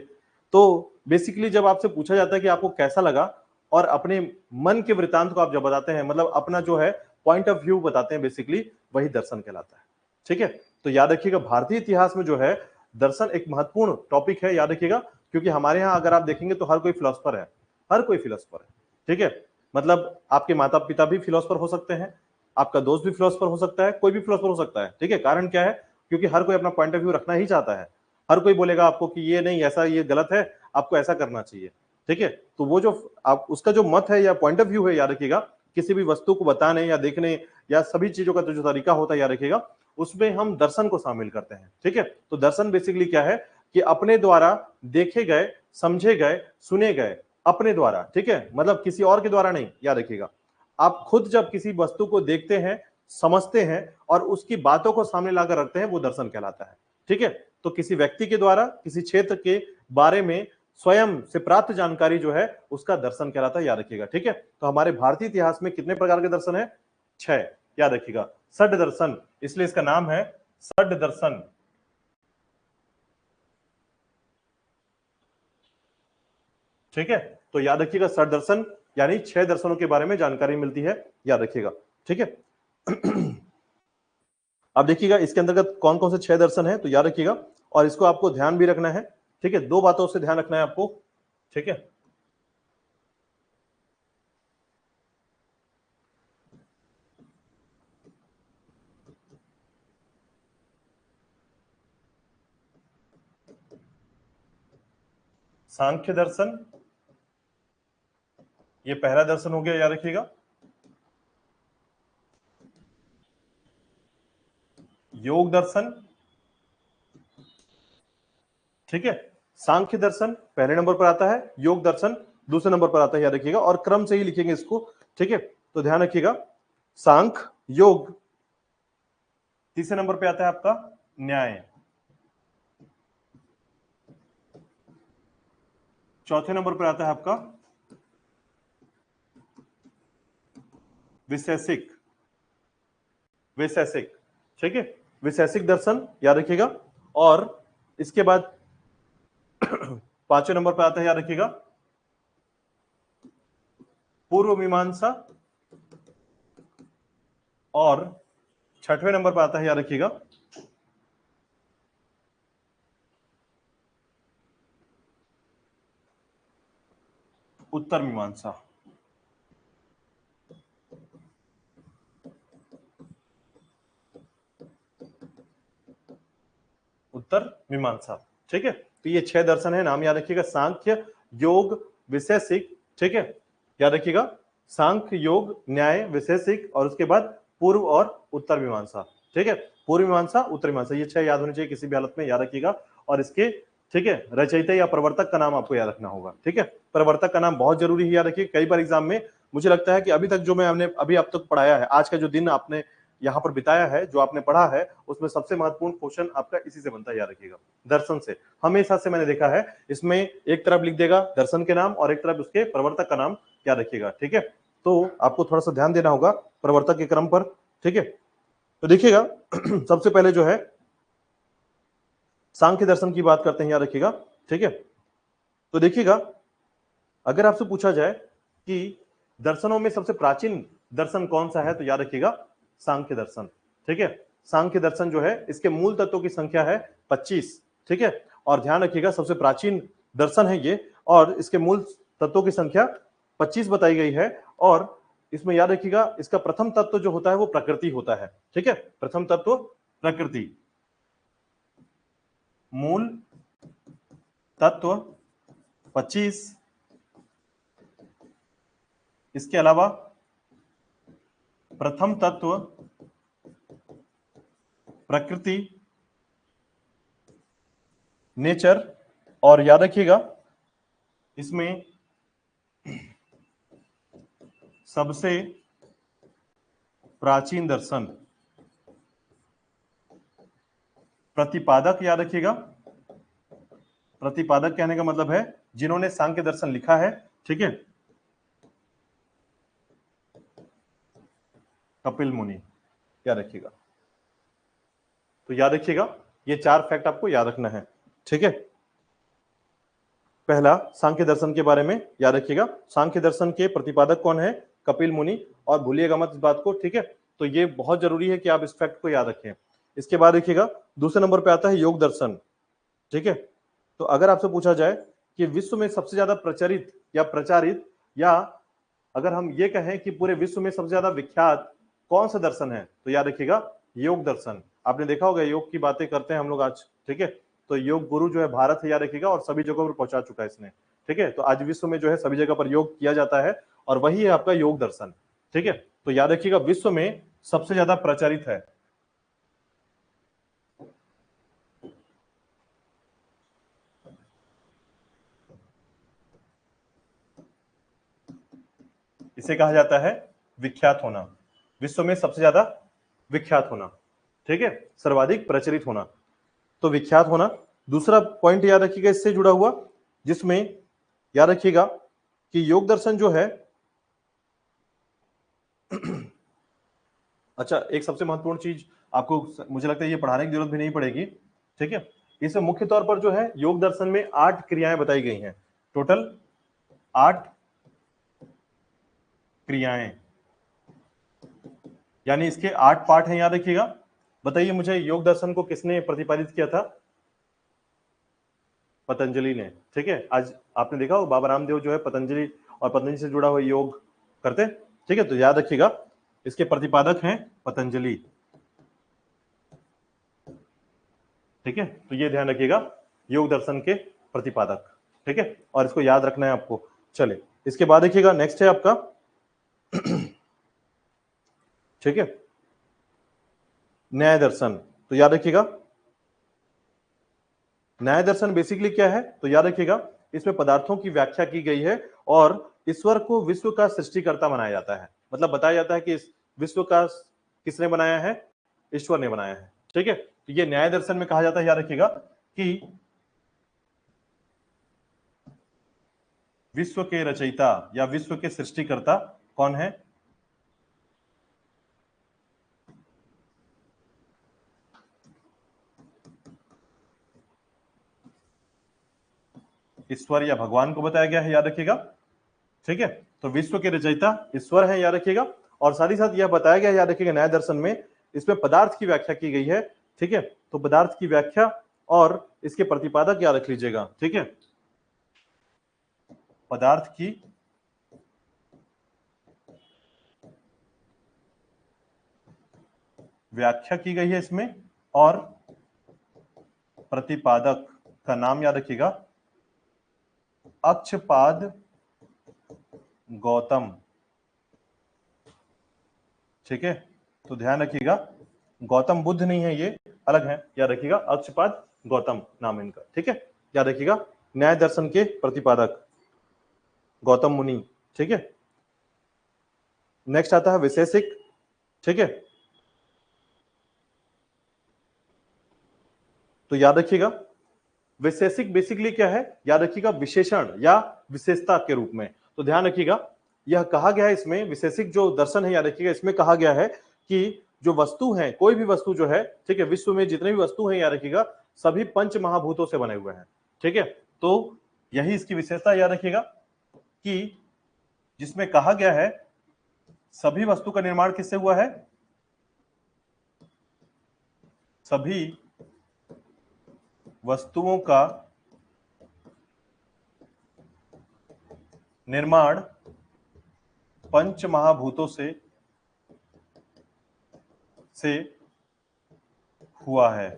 तो बेसिकली जब आपसे पूछा जाता है कि आपको कैसा लगा, और अपने मन के वृतांत को आप जब बताते हैं, मतलब अपना जो है पॉइंट ऑफ व्यू बताते हैं, बेसिकली वही दर्शन कहलाता है। ठीक है, तो याद रखिएगा भारतीय इतिहास में जो है दर्शन एक महत्वपूर्ण टॉपिक है, याद रखिएगा, क्योंकि हमारे यहाँ अगर आप देखेंगे तो हर कोई फिलोसफर है, हर कोई फिलोसफर है। ठीक है, मतलब आपके माता पिता भी फिलोसफर हो सकते हैं, आपका दोस्त भी फिलोसफर हो सकता है, कोई भी फिलोसफर हो सकता है। ठीक है, कारण क्या है, क्योंकि हर कोई अपना पॉइंट ऑफ व्यू रखना ही चाहता है। हर कोई बोलेगा आपको कि ये नहीं, ऐसा, ये गलत है, आपको ऐसा करना चाहिए। ठीक है, तो वो जो आप उसका जो मत है या पॉइंट ऑफ व्यू है, याद रखिएगा, किसी भी वस्तु को बताने या देखने या सभी चीजों का जो तरीका होता है, याद रखिएगा, उसमें हम दर्शन को शामिल करते हैं। ठीक है, तो दर्शन बेसिकली क्या है कि अपने द्वारा देखे गए, समझे गए, सुने गए, अपने द्वारा। ठीक है, मतलब किसी और के द्वारा नहीं, याद रखिएगा। आप खुद जब किसी वस्तु को देखते हैं, समझते हैं और उसकी बातों को सामने लाकर रखते हैं, वो दर्शन कहलाता है। ठीक है, तो किसी व्यक्ति के द्वारा किसी क्षेत्र के बारे में स्वयं से प्राप्त जानकारी जो है उसका दर्शन कहलाता है, याद रखिएगा। ठीक है, तो हमारे भारतीय इतिहास में कितने प्रकार के दर्शन है, 6, याद रखिएगा। षड दर्शन, इसलिए इसका नाम है षड दर्शन। ठीक है, तो याद रखिएगा षड दर्शन यानी 6 दर्शनों के बारे में जानकारी मिलती है, याद रखिएगा। ठीक है, अब देखिएगा इसके अंतर्गत कौन कौन से 6 दर्शन है, तो याद रखिएगा, और इसको आपको ध्यान भी रखना है। ठीक है, 2 बातों से ध्यान रखना है आपको। ठीक है, सांख्य दर्शन, ये पहला दर्शन हो गया, याद रखिएगा। योग दर्शन, ठीक है। सांख्य दर्शन पहले नंबर पर आता है, योग दर्शन दूसरे नंबर पर आता है, याद रखिएगा, और क्रम से ही लिखेंगे इसको। ठीक है, तो ध्यान रखिएगा, सांख्य, योग, तीसरे नंबर पे आता है आपका न्याय, चौथे नंबर पर आता है आपका वैशेषिक, वैशेषिक, ठीक है, वैशेषिक दर्शन याद रखिएगा। और इसके बाद पांचवें नंबर पर आता है, याद रखिएगा, पूर्व मीमांसा, और छठवें नंबर पर आता है, याद रखिएगा, उत्तर मीमांसा। उत्तर मीमांसा, ठीक है। तो ये 6 दर्शन है, नाम याद रखिएगा, सांख्य, योग, वैशेषिक, ठीक है, याद रखिएगा, सांख्य, योग, न्याय, वैशेषिक, और उसके बाद पूर्व और उत्तर मीमांसा। ठीक है, पूर्व मीमांसा, उत्तर मीमांसा, ये 6 याद होने चाहिए किसी भी हालत में, याद रखिएगा। और इसके, ठीक है, रचयिता या प्रवर्तक का नाम आपको याद रखना होगा। ठीक है, प्रवर्तक का नाम बहुत जरूरी है, याद रखिए। कई बार एग्जाम में मुझे लगता है कि अभी तक जो मैं हमने अभी अब तक पढ़ाया है, आज का जो दिन आपने यहाँ पर बिताया है, जो आपने पढ़ा है, उसमें सबसे महत्वपूर्ण क्वेश्चन आपका इसी से बनता है, याद रखिएगा, दर्शन से। हमेशा से मैंने देखा है, इसमें एक तरफ लिख देगा दर्शन के नाम और एक तरफ उसके प्रवर्तक का नाम, याद रखिएगा। ठीक है, तो आपको थोड़ा सा ध्यान देना होगा प्रवर्तक के क्रम पर। ठीक है, तो देखिएगा सबसे पहले जो है सांख्य दर्शन की बात करते हैं, याद रखिएगा। ठीक है, तो देखिएगा, अगर आपसे पूछा जाए कि दर्शनों में सबसे प्राचीन दर्शन कौन सा है, तो याद रखिएगा सांख्य दर्शन। ठीक है, सांख्य दर्शन जो है, इसके मूल तत्वों की संख्या है 25। ठीक है, और ध्यान रखिएगा सबसे प्राचीन दर्शन है ये, और इसके मूल तत्वों की संख्या 25 बताई गई है। और इसमें याद रखिएगा, इसका प्रथम तत्व जो होता है वो प्रकृति होता है। ठीक है, प्रथम तत्व प्रकृति, मूल तत्व 25, इसके अलावा प्रथम तत्व प्रकृति, नेचर, और याद रखिएगा इसमें सबसे प्राचीन दर्शन प्रतिपादक, याद रखिएगा, प्रतिपादक कहने का मतलब है जिन्होंने सांख्य दर्शन लिखा है। ठीक है, कपिल मुनि, याद रखिएगा। तो याद रखिएगा, ये 4 फैक्ट आपको याद रखना है। ठीक है, पहला सांख्य दर्शन के बारे में याद रखिएगा, सांख्य दर्शन के प्रतिपादक कौन है, कपिल मुनि, और भूलिएगा मत इस बात को। ठीक है, तो ये बहुत जरूरी है कि आप इस फैक्ट को याद रखें। इसके बाद देखिएगा, दूसरे नंबर पे आता है योग दर्शन। ठीक है, तो अगर आपसे पूछा जाए कि विश्व में सबसे ज्यादा प्रचलित या प्रचारित, या अगर हम ये कहें कि पूरे विश्व में सबसे ज्यादा विख्यात कौन सा दर्शन है, तो याद रखिएगा योग दर्शन। आपने देखा होगा, योग की बातें करते हैं हम लोग आज। ठीक है, तो योग गुरु जो है भारत है, याद रखिएगा, और सभी जगहों पर पहुंचा चुका है इसने। ठीक है, तो आज विश्व में जो है सभी जगह पर योग किया जाता है, और वही है आपका योग दर्शन। ठीक है, तो याद रखिएगा विश्व में सबसे ज्यादा प्रचारित है। इसे कहा जाता है विख्यात होना, विश्व में सबसे ज्यादा विख्यात होना। ठीक है, सर्वाधिक प्रचलित होना, तो विख्यात होना। दूसरा पॉइंट याद रखिएगा इससे जुड़ा हुआ, जिसमें याद रखिएगा कि योग दर्शन जो है अच्छा, एक सबसे महत्वपूर्ण चीज आपको मुझे लगता है ये पढ़ाने की जरूरत भी नहीं पड़ेगी। ठीक है, इसमें मुख्य तौर पर जो है योग दर्शन में 8 क्रियाएं बताई गई हैं, टोटल 8 क्रियाएं, यानी इसके 8 पार्ट हैं, याद रखिएगा। बताइए मुझे, योग दर्शन को किसने प्रतिपादित किया था? पतंजलि ने। ठीक है, आज आपने देखा हो बाबा रामदेव जो है पतंजलि और पतंजलि से जुड़ा हुआ योग करते। ठीक है, तो याद रखिएगा इसके प्रतिपादक हैं पतंजलि। ठीक है, तो ये ध्यान रखिएगा, योग दर्शन के प्रतिपादक। ठीक है, और इसको याद रखना है आपको। चलिए, इसके बाद देखिएगा, नेक्स्ट है आपका ठीक है, न्याय दर्शन। तो याद रखिएगा न्याय दर्शन बेसिकली क्या है, तो याद रखिएगा इसमें पदार्थों की व्याख्या की गई है और ईश्वर को विश्व का सृष्टिकर्ता बनाया जाता है। मतलब बताया जाता है कि इस विश्व का किसने बनाया है, ईश्वर ने बनाया है। ठीक है, तो ये न्याय दर्शन में कहा जाता है, याद रखिएगा कि विश्व के रचयिता या विश्व के सृष्टिकर्ता कौन है, ईश्वर या भगवान को बताया गया है, याद रखिएगा। ठीक है, तो विश्व के रचयिता ईश्वर है, याद रखिएगा। और साथ ही साथ यह बताया गया है, याद रखिएगा, न्याय दर्शन में इसमें पदार्थ की व्याख्या की गई है। ठीक है, तो पदार्थ की व्याख्या और इसके प्रतिपादक याद रख लीजिएगा। ठीक है, पदार्थ की व्याख्या की गई है इसमें और प्रतिपादक का नाम याद रखिएगा अक्षपाद गौतम। ठीक है, तो ध्यान रखिएगा गौतम बुद्ध नहीं है, ये अलग है, याद रखिएगा अक्षपाद गौतम नाम इनका। ठीक है, याद रखिएगा न्याय दर्शन के प्रतिपादक गौतम मुनि। ठीक है, नेक्स्ट आता है विशेषिक। ठीक है, तो याद रखिएगा वैशेषिक बेसिकली क्या है, याद रखिएगा विशेषण या विशेषता के रूप में। तो ध्यान रखिएगा यह कहा गया है इसमें, विशेषिक जो दर्शन है याद रखिएगा इसमें कहा गया है कि जो वस्तु है, कोई भी वस्तु जो है, ठीक है, विश्व में जितने भी वस्तु हैं याद रखिएगा सभी पंच महाभूतों से बने हुए हैं। ठीक है, तो यही इसकी विशेषता याद रखिएगा कि जिसमें कहा गया है सभी वस्तु का निर्माण किससे हुआ है, सभी वस्तुओं का निर्माण पंच महाभूतों से हुआ है।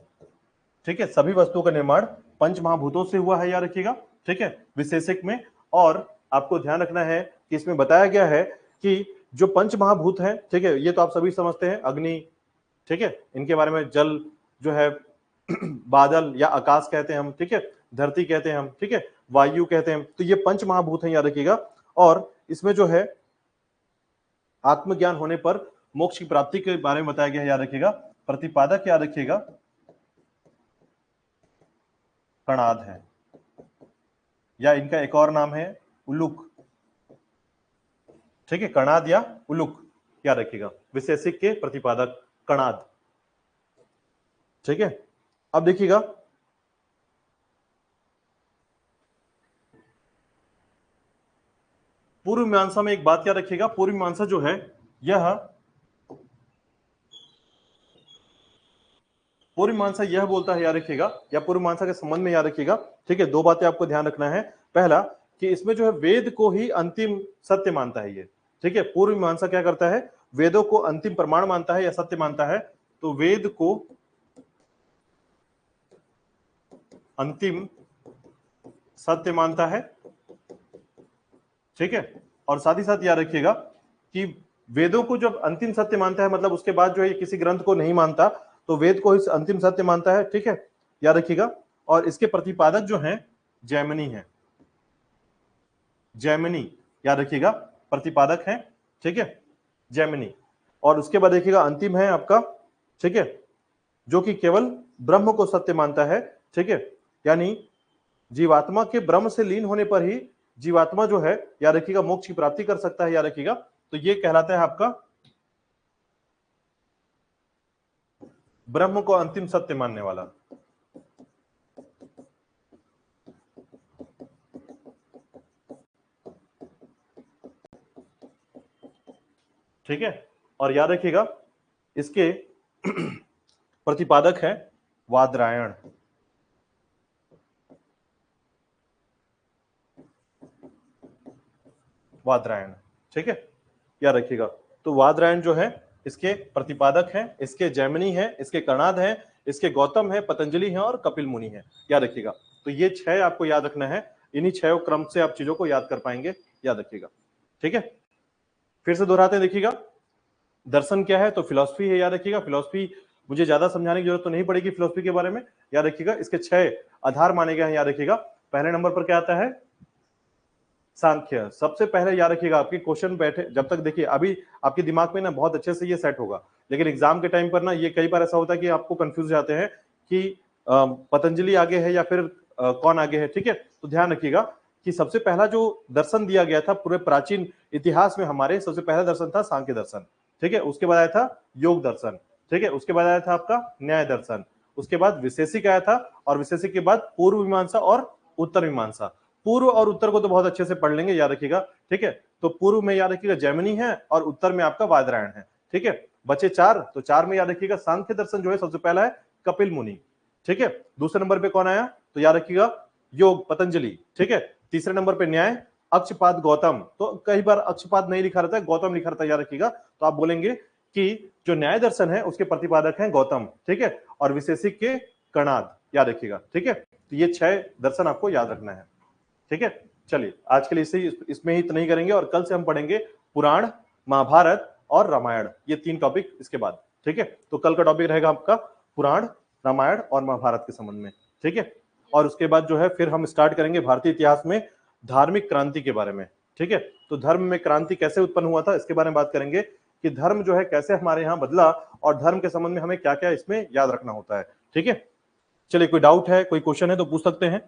ठीक है, सभी वस्तुओं का निर्माण पंच महाभूतों से हुआ है, याद रखिएगा। ठीक है, विशेषिक में। और आपको ध्यान रखना है कि इसमें बताया गया है कि जो पंच महाभूत हैं, ठीक है, ये तो आप सभी समझते हैं, अग्नि, ठीक है, इनके बारे में, जल जो है बादल या आकाश कहते हैं हम, ठीक है, धरती कहते हैं हम, ठीक है, वायु कहते हैं, तो ये पंच महाभूत हैं, याद रखिएगा। और इसमें जो है आत्मज्ञान होने पर मोक्ष की प्राप्ति के बारे में बताया गया है, याद रखिएगा। प्रतिपादक याद रखिएगा कणाद है, या इनका एक और नाम है उलुक। ठीक है, कणाद या उलुक याद रखिएगा, विशेषिक के प्रतिपादक कणाद। ठीक है, अब देखिएगा पूर्व मीमांसा में एक बात याद रखिएगा, पूर्व मीमांसा जो है पूर्व मीमांसा यह बोलता है, याद रखिएगा, या पूर्व मीमांसा के संबंध में याद रखिएगा। ठीक है, दो बातें आपको ध्यान रखना है। पहला कि इसमें जो है वेद को ही अंतिम सत्य मानता है ये। ठीक है, पूर्व मीमांसा क्या करता है, वेदों को अंतिम प्रमाण मानता है या सत्य मानता है। तो वेद को अंतिम सत्य मानता है। ठीक है, और साथ ही साथ याद रखिएगा कि वेदों को जब अंतिम सत्य मानता है, मतलब उसके बाद जो है किसी ग्रंथ को नहीं मानता, तो वेद को इस अंतिम सत्य मानता है। ठीक है, याद रखिएगा। और इसके प्रतिपादक जो हैं जैमिनी है, जैमिनी याद रखिएगा प्रतिपादक है। ठीक है, जैमिनी। और उसके बाद देखिएगा अंतिम है आपका, ठीक है, जो कि केवल ब्रह्म को सत्य मानता है। ठीक है, यानी जीवात्मा के ब्रह्म से लीन होने पर ही जीवात्मा जो है, याद रखिएगा, मोक्ष की प्राप्ति कर सकता है, याद रखिएगा। तो ये कहलाता है आपका ब्रह्म को अंतिम सत्य मानने वाला। ठीक है, और याद रखिएगा इसके प्रतिपादक है वादरायण। वादरायण, ठीक है, याद रखिएगा। तो वादरायण जो है इसके प्रतिपादक हैं, इसके जैमिनी है, इसके कणाद है, इसके गौतम है, पतंजलि है और कपिल मुनि है, याद रखिएगा। तो ये 6 आपको याद रखना है, इन्हीं 6 क्रम से आप चीजों को याद कर पाएंगे, याद रखिएगा। ठीक है, फिर से दोहराते हैं, देखिएगा दर्शन क्या है, तो फिलॉसफी है, याद रखिएगा। फिलॉसफी मुझे ज्यादा समझाने की जरूरत तो नहीं पड़ेगी फिलॉसफी के बारे में, याद रखिएगा। इसके 6 आधार माने गए हैं, याद रखिएगा। पहले नंबर पर क्या आता है? सांख्य। सबसे पहले याद रखिएगा, आपके क्वेश्चन बैठे जब तक, देखिए अभी आपके दिमाग में ना बहुत अच्छे से ये सेट होगा, लेकिन एग्जाम के टाइम पर ना ये कई बार ऐसा होता है कि आपको कंफ्यूज जाते हैं कि पतंजलि आगे है या फिर कौन आगे है, ठीक है। तो ध्यान रखिएगा कि सबसे पहला जो दर्शन दिया गया था पूरे प्राचीन इतिहास में हमारे, सबसे पहला दर्शन था सांख्य दर्शन, ठीक है। उसके बाद आया था योग दर्शन, ठीक है। उसके बाद आया था आपका न्याय दर्शन, उसके बाद विशेषिक आया था, और विशेषिक के बाद पूर्व मीमांसा और उत्तर मीमांसा। पूर्व और उत्तर को तो बहुत अच्छे से पढ़ लेंगे, याद रखिएगा, ठीक है। तो पूर्व में याद रखिएगा जैमिनी है और उत्तर में आपका वादरायण है, ठीक है। बचे चार, तो चार में याद रखिएगा सांख्य दर्शन जो है सबसे पहला है कपिल मुनि, ठीक है। दूसरे नंबर पे कौन आया? तो याद रखिएगा योग पतंजलि, ठीक है। तीसरे नंबर पे न्याय अक्षपाद गौतम, तो कई बार अक्षपाद नहीं लिखा रहता है, गौतम लिखा रहता है, याद रखिएगा। तो आप बोलेंगे कि जो न्याय दर्शन है उसके प्रतिपादक हैं गौतम, ठीक है। और विशेषिक के कणाद, याद रखिएगा, ठीक है। तो ये 6 दर्शन आपको याद रखना है, ठीक है। चलिए आज के लिए इसमें ही इतना ही करेंगे, और कल से हम पढ़ेंगे पुराण, महाभारत और रामायण, ये 3 टॉपिक इसके बाद, ठीक है। तो कल का टॉपिक रहेगा आपका पुराण, रामायण और महाभारत के संबंध में, ठीक है। और उसके बाद जो है फिर हम स्टार्ट करेंगे भारतीय इतिहास में धार्मिक क्रांति के बारे में, ठीक है। तो धर्म में क्रांति कैसे उत्पन्न हुआ था इसके बारे में बात करेंगे, कि धर्म जो है कैसे हमारे यहाँ बदला, और धर्म के संबंध में हमें क्या क्या इसमें याद रखना होता है, ठीक है। चलिए कोई डाउट है, कोई क्वेश्चन है तो पूछ सकते हैं।